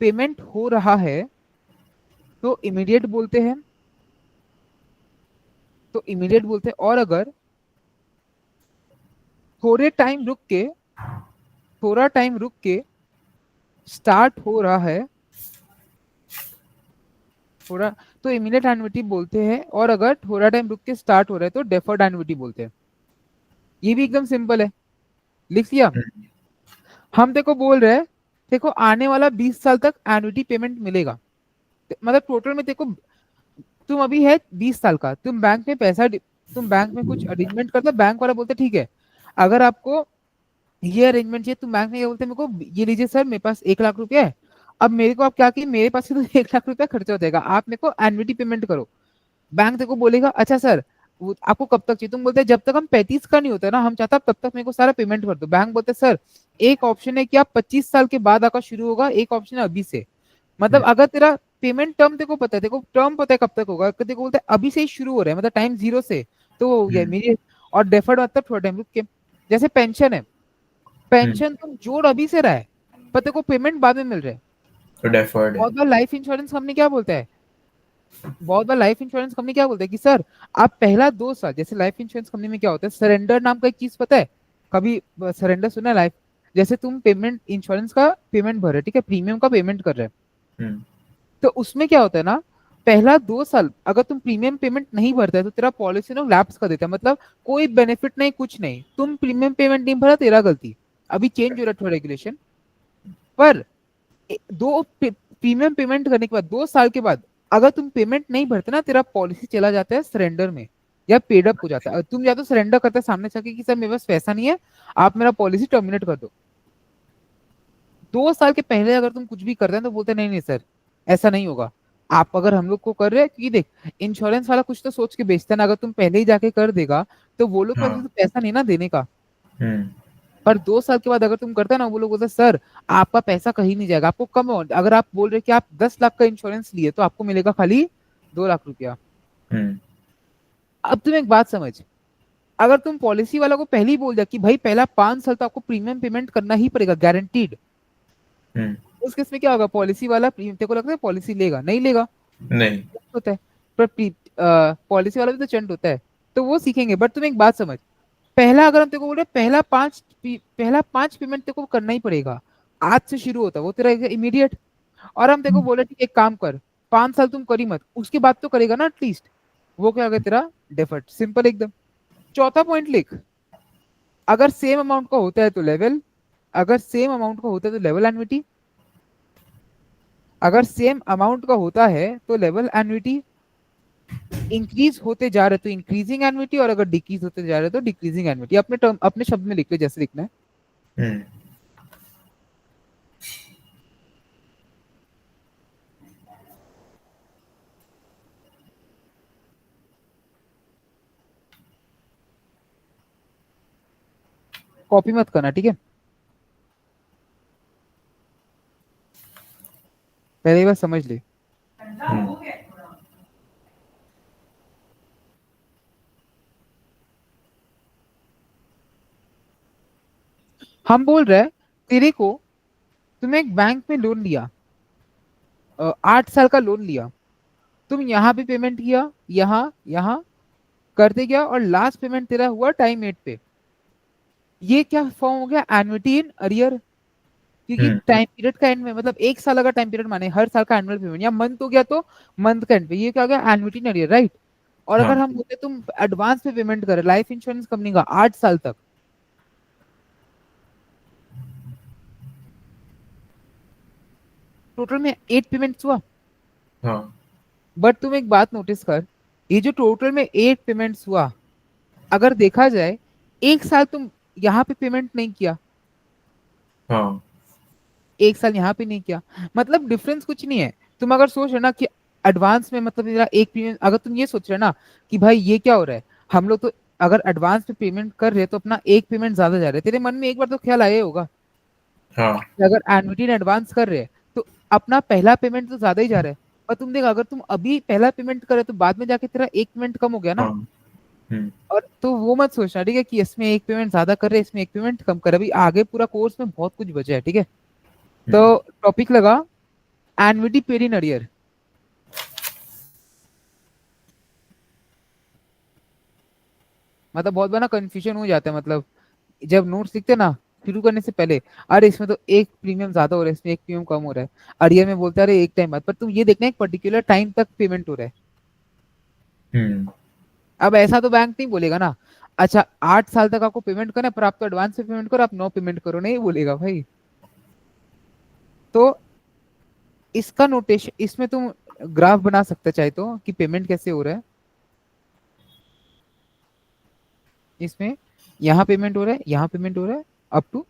पेमेंट हो रहा है तो इमीडिएट बोलते हैं, तो इमीडिएट बोलते हैं। और अगर थोड़े टाइम रुक के, थोड़ा टाइम रुक के स्टार्ट हो रहा है, थोड़ा, तो इमीडिएट एन्युटी बोलते हैं। और अगर थोड़ा टाइम रुक के स्टार्ट हो रहा है तो डेफर्ड एन्युटी बोलते हैं। ये भी एकदम सिंपल है, लिख लिया। हम्म, हम देखो बोल रहे हैं, देखो आने वाला 20 साल तक एन्युटी पेमेंट मिलेगा। मतलब टोटल में देखो, तुम अभी है 20 साल का, तुम बैंक में तुम बैंक में कुछ अरेंजमेंट करते, बैंक वाला बोलते ठीक है, अगर आपको ये अरेंजमेंट चाहिए, तुम बैंक में ये बोलते मेरे को ये लीजिए सर, मेरे पास 1 लाख रुपया है, अब मेरे को आप क्या किए, मेरे पास से तो 1 लाख रुपया खर्चा हो जाएगा, आप मेरे को एन्युटी पेमेंट करो। बैंक तेरे को बोलेगा अच्छा सर, वो आपको कब तक चाहिए? तुम बोलते हैं जब तक हम 35 का नहीं होता ना हम चाहता तब तक मेरे को सारा पेमेंट कर दो। बैंक बोलते हैं सर, एक ऑप्शन है कि आप 25 साल के बाद आपका शुरू होगा, एक ऑप्शन है अभी से। मतलब हम्म, अगर तेरा पेमेंट टर्म तेको पता है, देखो टर्म पता है कब तक होगा, तेरे को बोलता है अभी से ही शुरू हो रहा है मतलब टाइम जीरो से, तो वो हो गया हम्म, मेरे। और डेफर्ड मतलब थोड़ा टाइम रुक के। जैसे पेंशन है, हम्म, पेंशन तुम जोड़ अभी से रहा है पर तेरे को पेमेंट बाद में मिल रहा है। तो डेफर्ड है। बहुत बार लाइफ इंश्योरेंस कंपनी क्या बोलता है, बहुत बार लाइफ इंश्योरेंस कंपनी क्या बोलते हैं कि सर आप पहला 2 साल, जैसे लाइफ इंश्योरेंस कंपनी में क्या होता है, सरेंडर नाम का एक चीज पता है, कभी सरेंडर सुना है लाइफ, जैसे तुम पेमेंट इंश्योरेंस का पेमेंट भर रहे, ठीक है, प्रीमियम का पेमेंट कर रहे हैं, हम्म तो उसमें क्या होता है ना, पहला 2 साल अगर तुम प्रीमियम पेमेंट नहीं भरता है तो तेरा पॉलिसी लोग लैप्स कर देता है, मतलब कोई बेनिफिट नहीं, कुछ नहीं, तुम प्रीमियम पेमेंट नहीं भरा, तेरा गलती। अभी चेंज हो रहा है रेगुलेशन, पर प्रीमियम पेमेंट करने के बाद 2 साल के बाद अगर तुम पेमेंट नहीं भरते ना, तेरा पॉलिसी चला जाता है सरेंडर में या पेड अप हो जाता है। अगर तुम या तो सरेंडर करते सामने से आके कि सर मेरे पास पैसा नहीं है, आप मेरा पॉलिसी टर्मिनेट कर दो। 2 साल के पहले अगर तुम कुछ भी करते हैं तो बोलते नहीं नहीं सर, ऐसा नहीं होगा। आप अगर हम लोग को कर रहे हैं, क्योंकि देख इंश्योरेंस वाला कुछ तो सोच के बेचता है ना, अगर तुम पहले ही जाके कर देगा तो वो लोग के पास तो हाँ पैसा नहीं ना देने का। हम्म पर 2 साल के बाद अगर तुम करते हैं ना, वो लोग बोलते हैं सर आपका पैसा कहीं नहीं जाएगा, आपको कम अगर आप बोल रहे कि आप 10 लाख का इंश्योरेंस लिए तो आपको मिलेगा खाली 2 लाख रुपया। हम्म अब तुम एक बात समझ, अगर तुम पॉलिसी वाला को पहले ही बोल दिया कि भाई पहला 5 साल तो आपको प्रीमियम पेमेंट करना ही पड़ेगा गारंटीड, हम्म उस केस में क्या होगा, पॉलिसी वाला तेरे को लगता है पॉलिसी लेगा, नहीं लेगा, नहीं होता है। पर पॉलिसी वाला भी तो चंट होता है, तो वो सीखेंगे। बट तुम एक बात समझ, पहला अगर हम तेरे को बोल रहे हैं पहला 5 पेमेंट तेरे को करना ही पड़ेगा, आज से शुरू होता है वो तेरा इमीडिएट। और हम तेरे को बोले ठीक है, एक काम कर, 5 साल तुम करी मत, उसके बाद तो करेगा ना एटलीस्ट, वो क्या होगा तेरा डेफर्ट, सिंपल एकदम। चौथा पॉइंट लिख, अगर सेम अमाउंट का होता है तो लेवल, अगर सेम अमाउंट का होता है तो लेवल एन्युटी, अगर सेम अमाउंट का होता है तो लेवल एन्युटी, इंक्रीज होते जा रहे तो इंक्रीजिंग एन्युटी, और अगर डिक्रीज होते जा रहे तो डिक्रीजिंग एन्युटी। अपने टर्म अपने शब्द में लिख ले जैसे लिखना है। हम्म कॉपी मत करना, ठीक है, पहले बार समझ ले। हम्म हम बोल रहे हैं तेरे को, तुमने एक बैंक में लोन लिया, 8 साल का लोन लिया, तुम यहाँ पे पेमेंट किया, यहाँ यहाँ करते गया, और लास्ट पेमेंट तेरा हुआ टाइम 8 पे, ये क्या फॉर्म हो गया, एन्युटी इन अरियर। क्योंकि हम्म टाइम पीरियड का एंड में, मतलब 1 साल अगर टाइम पीरियड माने हर साल का एनुअल पेमेंट, या मंथ हो गया तो मंथ का एंड पे, ये क्या हो गया, एन्युटी इन अरियर, राइट। और अगर हाँ हम बोलते तुम एडवांस पे पेमेंट कर लाइफ इंश्योरेंस कंपनी का 8 साल तक, टोटल में 8 पेमेंट हुआ। हाँ बट तुम एक बात नोटिस कर, ये जो टोटल में 8 पेमेंट्स हुआ, अगर देखा जाए 1 साल तुम यहाँ पे पेमेंट नहीं किया, हाँ 1 साल यहाँ पे नहीं किया, मतलब डिफरेंस कुछ नहीं है। तुम अगर सोच रहे ना कि एडवांस में मतलब तेरा एक पेमेंट, अगर तुम ये सोच रहे ना कि भाई ये क्या हो रहा है, हम लोग तो अगर एडवांस पे पेमेंट कर रहे हैं तो अपना एक पेमेंट ज्यादा जा रहा है, तेरे मन में एक बार तो ख्याल आया ही होगा हाँ कि अगर एन्युटी इन एडवांस कर रहे हैं तो अपना पहला पेमेंट तो ज्यादा ही जा रहा है। और तुम देख, अगर तुम अभी पहला पेमेंट करे तो बाद में जाके तेरा एक पेमेंट कम हो गया ना। हाँ हम्म और तो वो मत सोचना, ठीक है, कि इसमें एक पेमेंट ज्यादा कर रहे हैं, इसमें एक पेमेंट कम कर रहे हैं। अभी आगे पूरा कोर्स में बहुत कुछ बचा है, ठीक है। हम्म तो टॉपिक लगा एन्युटी पेड इन अरियर। मतलब बहुत बार ना कंफ्यूजन हो जाता है, मतलब जब नोट्स लिखते हैं ना शुरू करने से पहले, अरे इसमें तो एक प्रीमियम ज्यादा हो रहा है, इसमें एक प्रीमियम कम हो रहा है, अरियर में बोलते हैं अरे एक टाइम बाद, पर तुम ये देखना एक पर्टिकुलर टाइम तक पेमेंट हो रहा है। हम्म अब ऐसा तो बैंक नहीं बोलेगा ना, अच्छा 8 साल तक आपको पेमेंट करना है पर आप तो एडवांस से पेमेंट करो, आप नो पेमेंट करो, नहीं बोलेगा भाई। तो इसका नोटेशन, इसमें तुम ग्राफ बना सकते चाहे तो कि पेमेंट कैसे हो रहा है, इसमें यहाँ पेमेंट हो रहा है, यहाँ पेमेंट हो रहा है, अप टू,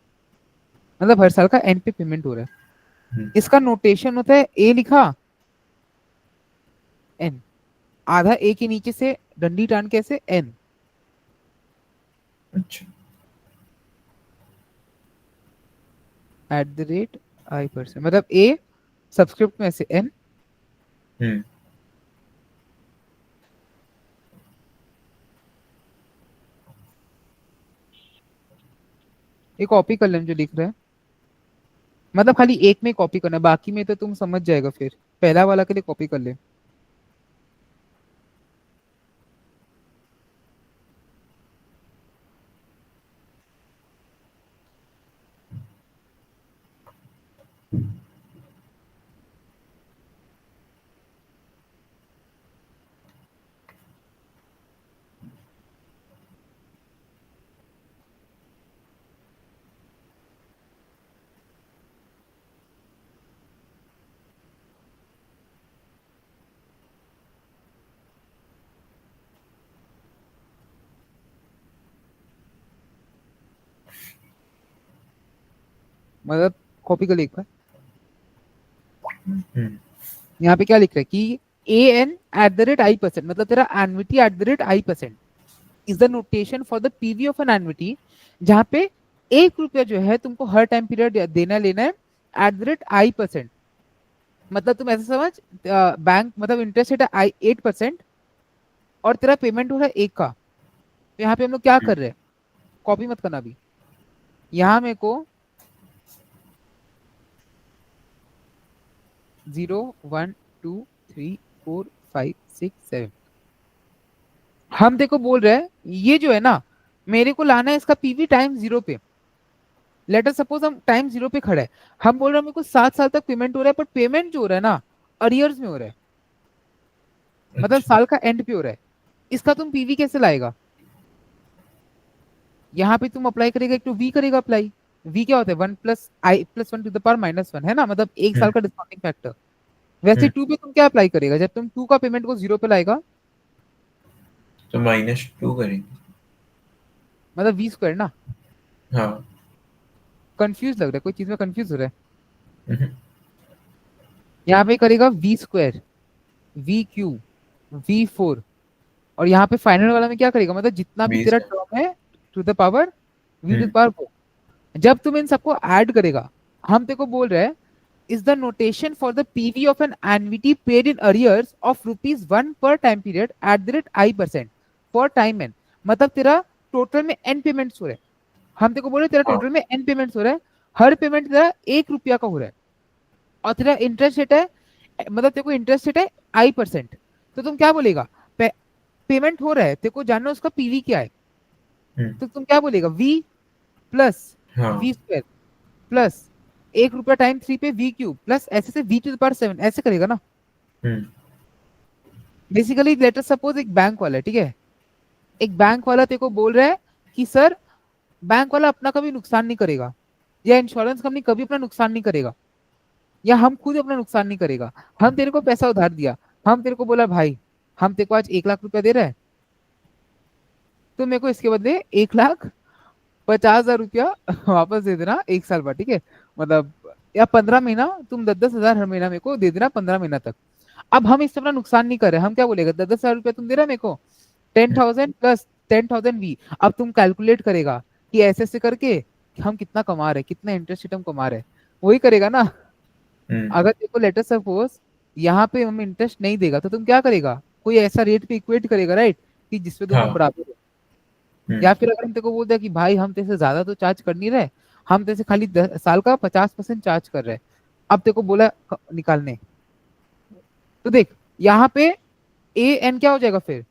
मतलब हर साल का एंड पे पेमेंट हो रहा है। हम्म, इसका नोटेशन होता है ए लिखा, एन, आधा ए के नीचे से डंडी टान के ऐसे एन, अच्छा @i%, मतलब ए सब्सक्रिप्ट में से एन। हम्म ये कॉपी कर लेना जो लिख रहा है, मतलब खाली एक में कॉपी करना है, बाकी में तो तुम समझ जाएगा फिर, पहला वाला के लिए कॉपी कर ले। मतलब कॉपी कर ले एक बार। हम्म यहाँ पे क्या लिख रहा है कि an@i%, मतलब तेरा annuity@i% is the notation for the PV of an annuity, जहाँ पे 1 रुपया जो है तुमको हर टाइम पीरियड देना लेना है @i%। मतलब तुम ऐसे समझ, बैंक मतलब इंटरेस्ट रेट है 8% और तेरा पेमेंट हो रहा है 1 का। तो यहाँ पे हम लोग क्या कर रहे हैं, कॉपी मत करना अभी, यहाँ मेरे को 0 1 2 3 4 5 6 7, हम देखो बोल रहे हैं ये जो है ना, मेरे को लाना है इसका पीवी टाइम 0 पे। लेटर सपोज हम टाइम 0 पे खड़े हैं, हम बोल रहे हैं मेरे को 7 साल तक पेमेंट हो रहा है, पर पेमेंट जो हो रहा है ना अरियर्स में हो रहा है, मतलब अच्छा साल का एंड पे हो रहा है। इसका तुम पीवी कैसे लाएगा, यहाँ पे तुम अप्लाई करेगा एक तो वी करेगा अप्लाई। वी क्या होता है 1+i+1 to the power -1 है ना, मतलब एक साल हम्म का डिस्काउंटिंग फैक्टर। वैसे हम्म 2 पे तुम क्या अप्लाई करेगा, जब तुम 2 का पेमेंट को 0 पे लाएगा, तो -2 करेंगे। मतलब v² ना। हाँ कंफ्यूज लग रहा है, कोई चीज में कंफ्यूज हो रहा है। हम्म, यहाँ पे करेगा v², v³ v4, और यहाँ पे फाइनल वाला में क्या करेगा, मतलब जितना भी 20 तेरा है। टर्म है to the power v to the hmm power 4, जब तुम इन सबको ऐड करेगा, हम तेरे को बोल रहे हैं is the notation for the PV of an annuity paid in arrears of ₹1 per time period @i% for time n। मतलब तेरा टोटल में n पेमेंट्स हो रहे हैं, हम तेरे को बोल रहे हैं तेरा हाँ टोटल में n पेमेंट्स हो रहा है, हर पेमेंट तेरा 1 रुपया का हो रहा है, और तेरा इंटरेस्ट रेट है, मतलब तेरे को इंटरेस्ट रेट है i%। तो तुम क्या बोलेगा, पेमेंट हो रहा है, तेरे को जानना है उसका पीवी क्या है, हम्म तो तुम क्या बोलेगा v प्लस हाँ v² प्लस 1 रुपया टाइम 3 पे v³ प्लस ऐसे से v⁻7 ऐसे करेगा ना। हम्म बेसिकली लेटर सपोज एक बैंक वाला है, ठीक है, एक बैंक वाला तेरे को बोल रहा है कि सर, बैंक वाला अपना कभी नुकसान नहीं करेगा, या इंश्योरेंस कंपनी कभी अपना नुकसान नहीं करेगा, या हम खुद अपना नुकसान नहीं करेगा। हम तेरे को पैसा उधार दिया, हम तेरे को बोला भाई हम तेरे को आज 1 लाख रुपया दे रहे हैं, तो मेरे को इसके बदले 1,50,000 रुपया वापस दे देना 1 साल बाद, ठीक है, मतलब या 15 महीना, तुम 10-10 हजार हर महीना मेरे को दे देना 15 महीना तक। अब हम इससे अपना नुकसान नहीं कर रहे, हम क्या बोलेगा 10-10 हजार रुपया तुम दे रहा है मेरे को, 10,000 प्लस 10,000 वी। अब तुम कैलकुलेट करेगा कि ऐसे ऐसे करके हम कितना कमा रहे हैं, कितना इंटरेस्ट रेट हम कमा रहे हैं, वही करेगा ना। हम्म अगर देखो लेटर सपोज यहाँ पे हम इंटरेस्ट नहीं देगा, तो तुम क्या करेगा, कोई ऐसा रेट पे इक्वेट करेगा, राइट, कि जिसपे दोनों हाँ बराबर हो। हम्म या फिर अगर हम तेरे को बोलते हैं कि भाई हम तेरे से ज्यादा तो चार्ज कर नहीं रहे, हम तेरे से खाली 10 साल का 50% चार्ज कर रहे हैं, अब तेरे को बोला निकालने, तो देख यहाँ पे ए एन क्या हो जाएगा फिर,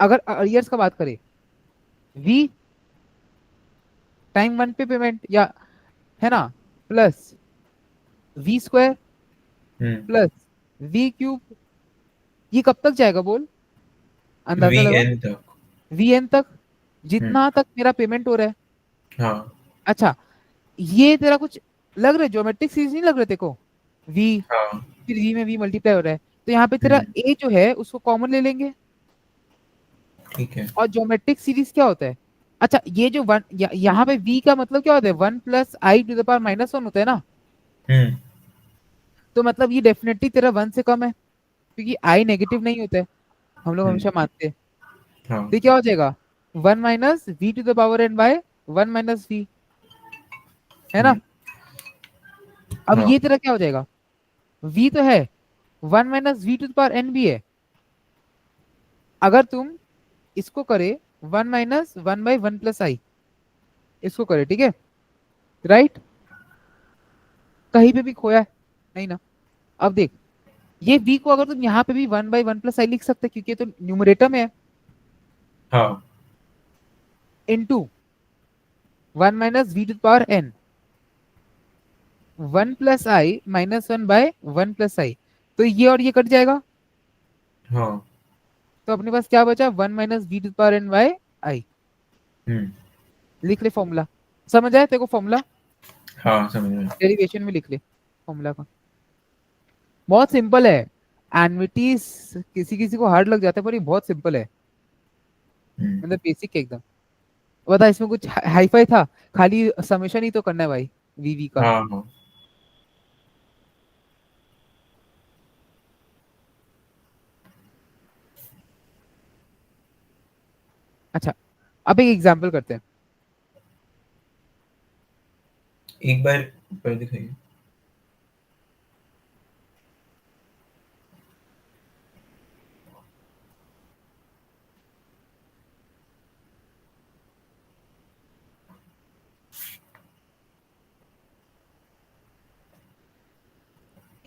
अगर अरियर्स का बात करें, वी टाइम 1 पे पेमेंट, या है ना, प्लस v² प्लस v³, ये कब तक जाएगा बोल, अंदाजा लगा, VN तक। vn तक, हम्म जितना तक मेरा पेमेंट हो रहा है। हाँ अच्छा, ये तेरा कुछ लग रहा है, ज्योमेट्रिक सीरीज नहीं लग रहे तेरे को, v, हाँ फिर v में v मल्टीप्लाई हो रहा है, तो यहाँ पे तेरा हम्म a जो है उसको कॉमन ले लेंगे, ठीक है। और ज्योमेट्रिक सीरीज क्या होता है, अच्छा ये जो वन यहाँ पे v का मतलब क्या होता है 1+i⁻⁻1 होता है ना, हम्म तो मतलब ये डेफिनेटली तेरा 1 से कम है, क्योंकि i नेगेटिव नहीं होता है, हम लोग हम्म हमेशा मानते हैं। हाँ तो ये क्या हो जाएगा 1 - v⁻n/1 - v, है ना। हम्म अब हाँ ये तेरा क्या हो जाएगा, v तो है, 1 - v⁻n भी है, अगर तुम इसको करे 1 - 1/1 + i, इसको करे, ठीक है, राइट, कहीं पे भी खोया है नहीं ना। अब देख ये v को अगर तुम यहाँ पे भी 1/1 + i लिख सकते, क्योंकि ये तो न्यूमरेटर में है, हाँ इनटू 1 - v⁻n 1 + i - 1/1 + i, तो ये और ये कट जाएगा, हाँ तो अपने पास क्या बचा 1 - v⁻n/i। हम्म लिख ले फॉर्मूला, समझ आया तेरे को फॉर्मूला, हाँ समझ में। डेरिवेशन में लिख ले फॉर्मूला का, बहुत सिंपल है। एनविटीज किसी किसी को हार्ड लग जाता है, पर ये बहुत सिंपल है, हम्म मतलब बेसिक है एकदम। बता इसमें कुछ हाईफाई था, खाली समेशन ही तो करना है भाई। वीवी का। हाँ हाँ अच्छा, अब एक एग्जांपल करते हैं। एक बार ऊपर दिखाइए।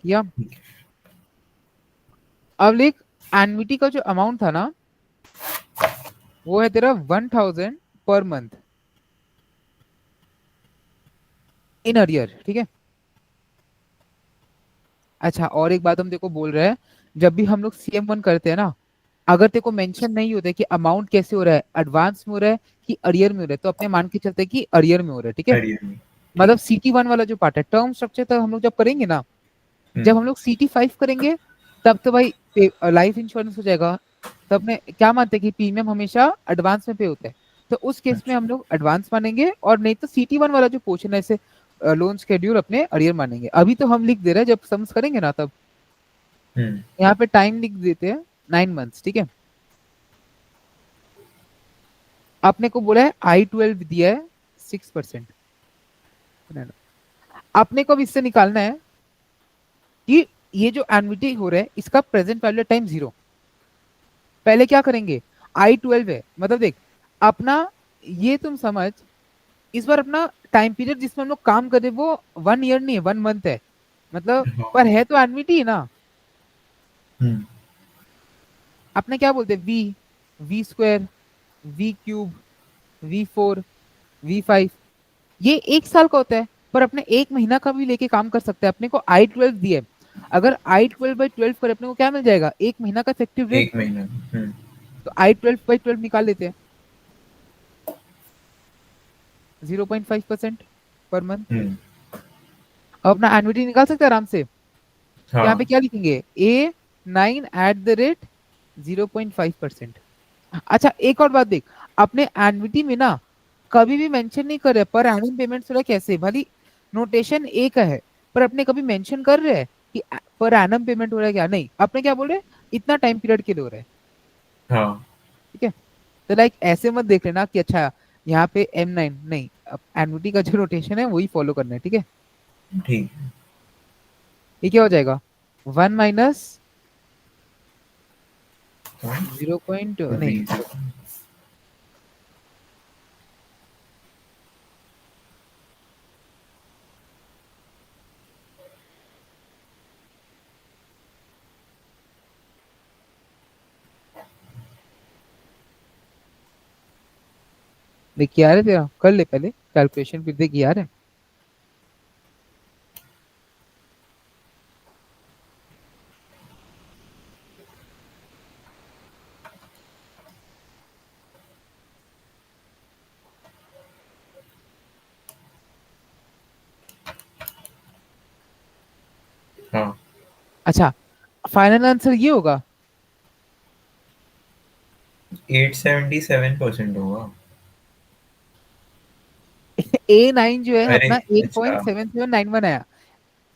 किया। अब लिख, एनविटी का जो अमाउंट था ना, वो है तेरा 1000 पर मंथ इन अरियर, ठीक है। अच्छा, और एक बात हम देखो बोल रहे हैं, जब भी हम लोग CM1 करते हैं ना, अगर तेको मेंशन नहीं होता है कि अमाउंट कैसे हो रहा है, एडवांस में हो रहा है कि अरियर में हो रहा है, तो अपने मान के चलते हैं कि अरियर में हो रहा है, ठीक है। अरियर में। ठीक। मतलब CT1 वाला जो पार्ट है, टर्म स्ट्रक्चर तक हम लोग जब करेंगे ना, जब हम लोग CT5 करेंगे, तब तो भाई लाइफ इंश्योरेंस हो जाएगा। तो अपने क्या मानते हैं कि प्रीमियम हमेशा एडवांस में पे होता है, तो उस केस में अच्छा। हम लोग एडवांस मानेंगे, और नहीं तो CT1 वाला जो पोर्शन है, ऐसे लोन शेड्यूल अपने अरियर मानेंगे। अभी तो हम लिख दे रहे हैं, जब सम्स करेंगे ना तब हम्म। यहाँ पे टाइम लिख देते हैं 9 मंथ्स, ठीक है। आपने को बोला है I12 दिया है 6%। आपने को अब इससे निकालना है कि ये जो एन्युटी हो रहा है, इसका प्रेजेंट वैल्यू टाइम 0। पहले क्या करेंगे, I12 है, मतलब देख अपना, ये तुम समझ, इस बार अपना टाइम पीरियड जिसमें हम लोग काम कर रहे हैं, वो 1 ईयर नहीं है, 1 मंथ है, मतलब हाँ। पर है तो एन्युटी ना। हम्म। अपने क्या बोलते हैं, V² V³ V4 V5, ये 1 साल का होता है, पर अपने 1 महीना का भी लेके काम कर सकते हैं। अपने को I12 दिए, अगर I12/12 पर अपने को क्या मिल जाएगा, 1 महीना का इफेक्टिव रेट। एक महीना। तो I12/12 निकाल लेते हैं, 0.5% पर मंथ। हम्म। अब अपना एन्युटी निकाल सकते हैं आराम से। यहाँ पे हाँ। क्या लिखेंगे, A9 @ 0.5%। अच्छा, एक और बात देख, अपने एन्युटी में ना कभी भी मेंशन नहीं कर रहे पर एनम पेमेंट्स हो रहा है कैसे, भली नोटेशन एक है, पर अपने कभी मेंशन कर रहे हैं कि पर एनम पेमेंट हो रहा है क्या, नहीं, अपने क्या बोल रहे हैं, इतना टाइम पीरियड के लिए हो रहा है, हाँ। ठीक है। तो लाइक ऐसे मत देख लेना कि अच्छा यहाँ पे M9 नहीं, एन्युटी का जो नोटेशन है वही फॉलो करना है, ठीक है। ठीक। ये क्या हो जाएगा, 1 माइनस तो 0 पॉइंट नहीं, बीस। देखिए यार, तेरा कर ले पहले कैलकुलेशन, फिर देख यार है। हाँ। अच्छा, फाइनल आंसर ये होगा। 877% होगा। A9 जो है अरे अपना एट अच्छा, point seven seven nine one आया।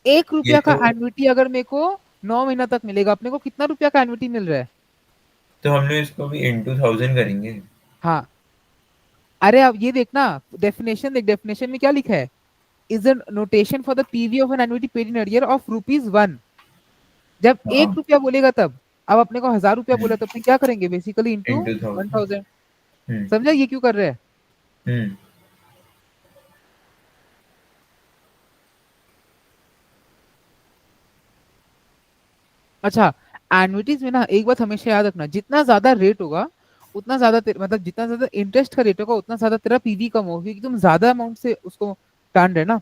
एक ये रुपया का तो एन्युटी अगर मेरे को 9 महीना तक मिलेगा, अपने को कितना रुपया का एन्युटी मिल रहा है। हम लोग इसको भी इंटू 1000 करेंगे। हाँ, अरे अब ये देखना, डेफिनेशन देख, डेफिनेशन में क्या लिखा है, is the notation for the PV of an annuity paid in arrear of ₹1। जब एक हाँ। रुपया बोलेगा तब, अब अपने को 1000 रुपया बोला तो अपने क्या करेंगे, बेसिकली इंटू इंटू 1 1000। 1000। हम्म। समझा ये क्यों कर रहे हैं। हम्म। अच्छा, एन्युटीज में ना एक बात हमेशा याद रखना, जितना ज्यादा रेट होगा उतना ज्यादा मतलब जितना ज्यादा इंटरेस्ट का रेट होगा उतना ज्यादा तेरा पीवी कम होगा, क्योंकि तुम ज्यादा अमाउंट से उसको टान रहे ना।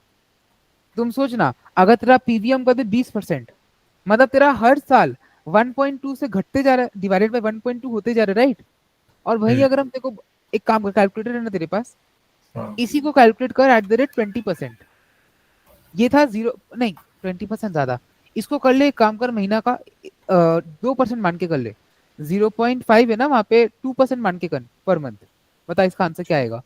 तुम सोचना, अगर तेरा पीवीएम कर दे 20%, मतलब तेरा हर साल 1.2 से घटते जा रहा है, डिवाइडेड बाय 1.2 होते जा रहा है, राइट। और वही हम्म। अगर हम देखो, एक काम कर, कैलकुलेटर है ना तेरे पास, हाँ। इसी को कैलकुलेट कर @20%। ये था जीरो नहीं, 20% ज्यादा, इसको कर ले, एक काम कर, महीना का 2% मान के कर ले, 0.5 है ना वहां पे, 2% मान के कर पर मंथ। बता इसका आंसर क्या आएगा।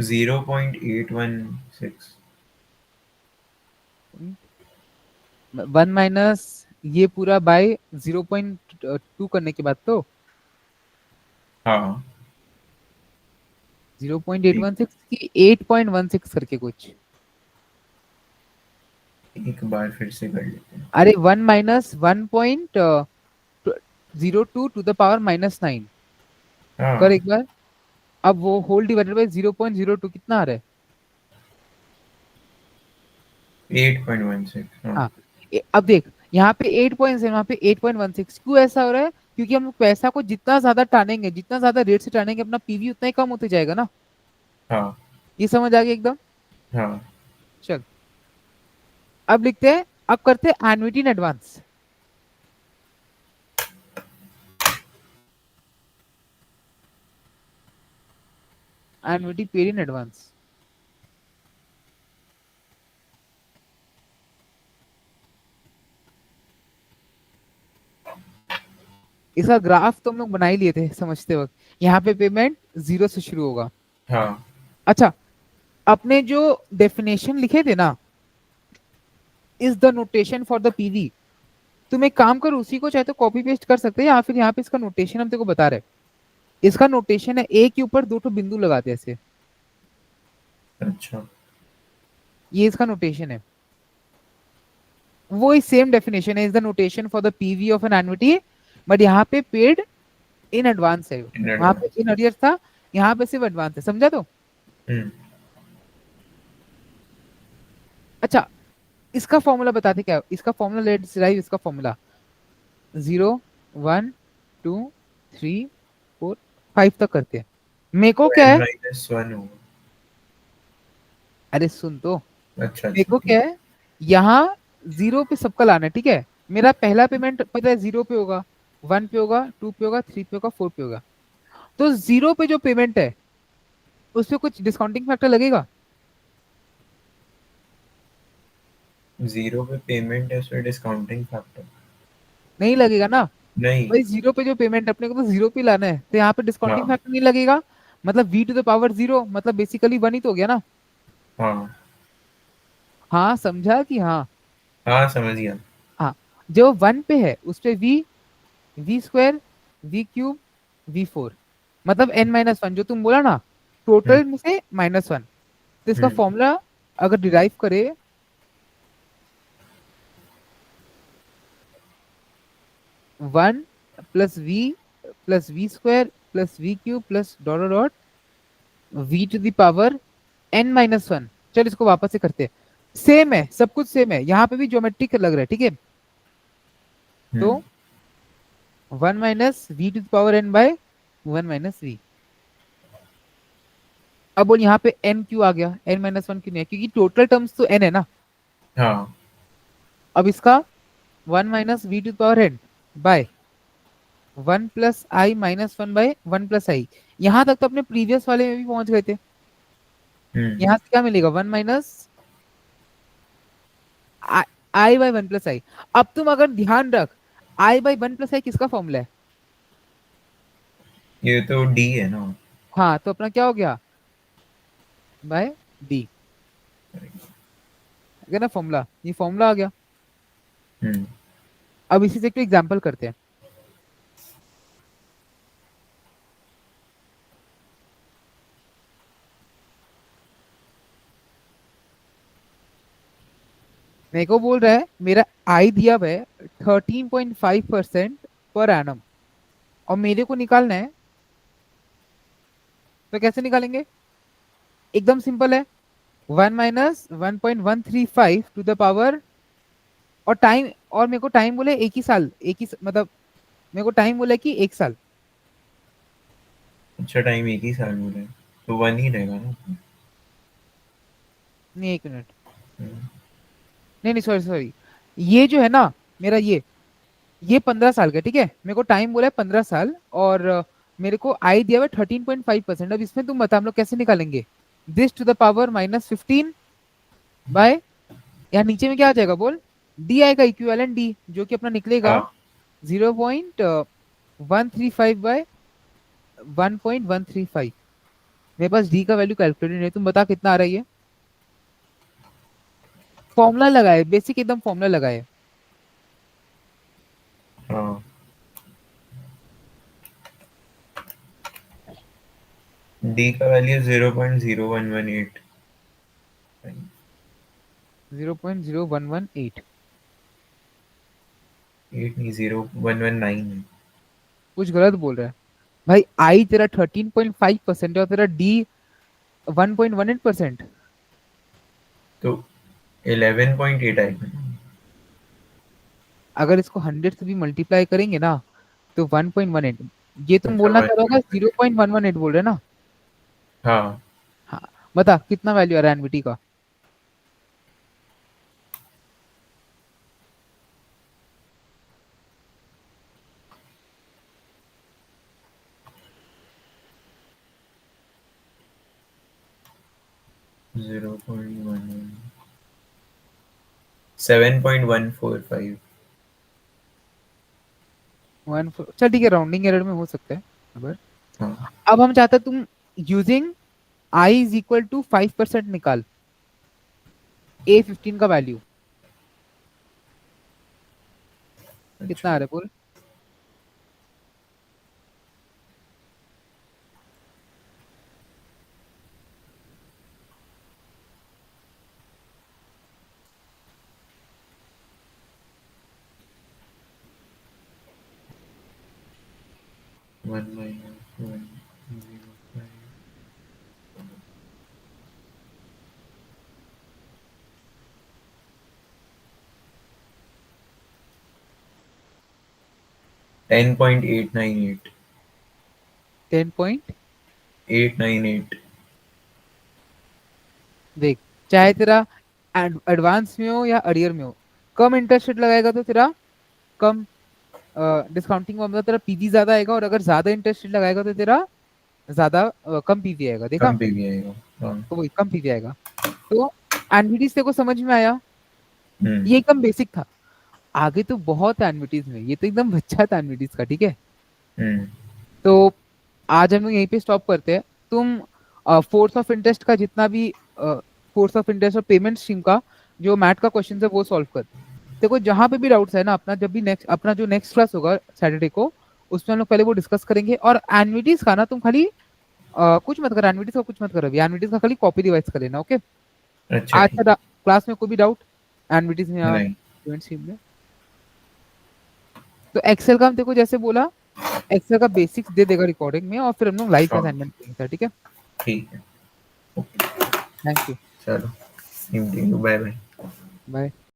0.816. 1 माइनस ये पूरा बाय 0.2 करने के बाद तो हाँ 0.816 की 8.16 करके कुछ। एक बार फिर से कर लेते हैं। अरे 1 माइनस 1.02 टू द पावर -9 कर हाँ एक बार। अब वो होल डिवाइडेड बाय 0.02 कितना आ रहा है? 8.16। हाँ हाँ अब देख यहाँ पे 8.7 वहाँ पे 8.16 क्यों ऐसा हो रहा है? क्योंकि हम पैसा को जितना ज्यादा टानेंगे, जितना ज्यादा रेट से टानेंगे, अपना पीवी उतना ही कम होते जाएगा ना। हाँ ये समझ आ गया एकदम? हाँ। चल अब लिखते हैं, अब करते हैं annuity in advance. Annuity paid in advance. इसका ग्राफ तो हम लोग बना ही लिए थे समझते वक्त। यहाँ पे पेमेंट 0 से शुरू होगा। हाँ अच्छा, अपने जो डेफिनेशन लिखे थे ना, is the notation for the PV, तुम एक काम करो, उसी को चाहे तो कॉपी पेस्ट कर सकते हैं, या फिर यहाँ पे इसका नोटेशन हम तेरे को बता रहे हैं। इसका नोटेशन है ए के ऊपर दो ठो बिंदु लगाते हैं ऐसे, अच्छा। ये इसका नोटेशन है। वो सेम डेफिनेशन है, is the notation for the PV of an annuity, but यहाँ पे पेड इन एडवांस है, इन वहां पे एडवांस। इन अरियर्स था, यहाँ पे सिर्फ एडवांस है। समझा? तो हम्म। अच्छा, इसका फॉर्मूला बताते क्या है? इसका फॉर्मूला लेट्स डिराइव इसका फॉर्मूला। 0 1 2 3 4 5 तक करते हैं। मेरे को तो क्या है, n-1 होगा। अरे सुन तो, अच्छा मेरे अच्छा को ठीक। क्या है, यहाँ 0 पे सबका लाना है, ठीक है? मेरा पहला पेमेंट पता है 0 पे होगा, 1 पे होगा, 2 पे होगा, 3 पे होगा, 4 पे होगा। तो 0 पे जो पेमेंट है उस पे कुछ डिस्काउंटिंग फैक्टर लगेगा? जीरो पे पेमेंट है, उसमें डिस्काउंटिंग फैक्टर नहीं लगेगा ना। नहीं। भाई 0 पे जो पेमेंट अपने को तो 0 पे लाना है, तो यहाँ पे डिस्काउंटिंग हाँ फैक्टर नहीं लगेगा। मतलब v टू द पावर 0 मतलब बेसिकली 1 ही तो हो गया ना। हाँ हाँ समझा कि हाँ? हाँ समझ गया। हाँ, जो 1 पे है उस पे v square, v cube, v 4, मतलब n-1 जो तुम बोला ना, हम्म टोटल में से -1। तो इसका हम्म। फॉर्मूला अगर डिराइव करे, 1 plus v square plus v cube plus dot dot v to the power n-1। चल इसको वापस से करते हैं, सेम है, सब कुछ सेम है, यहाँ पे भी ज्योमेट्रिक लग रहा है, ठीक है? तो हम्म। 1 minus v to the power n by 1 minus v. अब बोल यहाँ पे n क्यों आ गया, n-1 क्यों नहीं है? क्योंकि टोटल टर्म्स तो n है ना। हाँ अब इसका 1 minus v to the power n by 1 plus i -1 by 1 plus i. यहाँ तक तो अपने प्रीवियस वाले में भी पहुंच गए थे। हम्म। यहाँ से क्या मिलेगा, 1 माइनस आई बाय 1 प्लस आई। अब तुम अगर ध्यान रख, आई बाय 1 प्लस आई किसका फॉर्मूला है? ये तो डी है ना। हाँ, तो अपना क्या हो गया, बाय डी, है ना फॉर्मूला, ये फॉर्मूला आ गया। हम्म। अब इसी से एक एग्जांपल करते हैं। मेरे को बोल रहा है मेरा आई दिया हुआ है 13.5% पर एनम, और मेरे को निकालना है, तो कैसे निकालेंगे? एकदम सिंपल है, 1 माइनस 1.135 टू द पावर, और टाइम, और मेरे को टाइम बोले एक ही साल, मतलब मेरे को टाइम बोला कि 1 साल। अच्छा टाइम एक ही साल बोला है, तो वन ही रहेगा ना। नहीं 1 मिनट, हम्म। नहीं नहीं सॉरी सॉरी, ये जो है ना मेरा ये 15 साल का, ठीक है? मेरे को टाइम बोला है 15 साल, और मेरे को आई दिया हुआ 13.5%। अब इसमें तुम बता हम लोग कैसे निकालेंगे? This to the power -15 by, यहाँ नीचे में क्या आ जाएगा बोल, डी आएगा, इक्विवेलेंट डी, जो कि अपना निकलेगा हाँ 0.135 बाय 1.135। मेरे पास डी का वैल्यू कैलकुलेट नहीं है, तुम बता कितना आ रहा है ये। फॉर्मूला लगाए, बेसिक एकदम फॉर्मूला लगाए। हाँ, डी का वैल्यू 0.0118। 0.0118। 8 नहीं, 0.119 है। कुछ गलत बोल रहा है भाई। आई तेरा 13.5% है और तेरा डी 1.18%। तो 11.8 आएगा। अगर इसको 100 से भी मल्टीप्लाई करेंगे ना तो 1.18। ये तुम अच्छा, बोलना चाह रहे हो 1.8। 0.118 बोल रहे हैं ना। हाँ, हाँ, बता कितना वैल्यू आ रहा है एनवीटी का। 0.11, 7.145। चल ठीक है, राउंडिंग एरर में हो सकता है। अगर हाँ, अब हम चाहते हैं तुम using i is equal to 5% निकाल A15 का वैल्यू कितना आ अच्छा। रहा है बोल। One minus 105। 10.898। 10 898। देख, चाहे तेरा एडवांस में हो या अरियर में हो, कम इंटरेस्ट रेट लगाएगा तो तेरा कम डिस्काउंटिंग में मतलब तेरा पीवी ज्यादा आएगा, और अगर ज्यादा इंटरेस्ट रेट लगाएगा तो तेरा ज्यादा कम पीवी आएगा। देखा, कम पे भी आएगा। हाँ। तो वही कम पीवी आएगा। तो एनविटीज तेरे को समझ में आया, हम्म। ये एकदम बेसिक था। आगे तो बहुत है एनविटीज में, ये तो एकदम बच्चा था एनविटीज का, ठीक है। हम्म। तो आज हम लोग यहीं पे स्टॉप करते हैं। तुम फोर्स ऑफ इंटरेस्ट का जितना भी फोर्स ऑफ इंटरेस्ट और पेमेंट स्ट्रीम का जो मैथ का क्वेश्चन है वो सॉल्व कर। देखो जहां पे भी डाउट्स है ना, अपना जब भी नेक्स्ट अपना जो नेक्स्ट क्लास होगा सैटरडे को, उसमें हम लोग पहले वो डिस्कस करेंगे। और एनविटीज का ना तुम खाली कुछ मत कर, एनविटीज का कुछ मत कर, अभी एनविटीज का खाली कॉपी रिवाइज कर लेना, ओके। अच्छा, आज ठीक। का क्लास में कोई भी डाउट एनविटीज में या नहीं। पेमेंट स्ट्रीम में। तो एक्सेल का हम देखो जैसे बोला, एक्सेल का बेसिक्स दे देगा रिकॉर्डिंग में, और फिर हम लोग लाइव हाँ, असाइनमेंट करेंगे, ठीक है। ठीक है। Thank you. चलो, बाय बाय। बाय।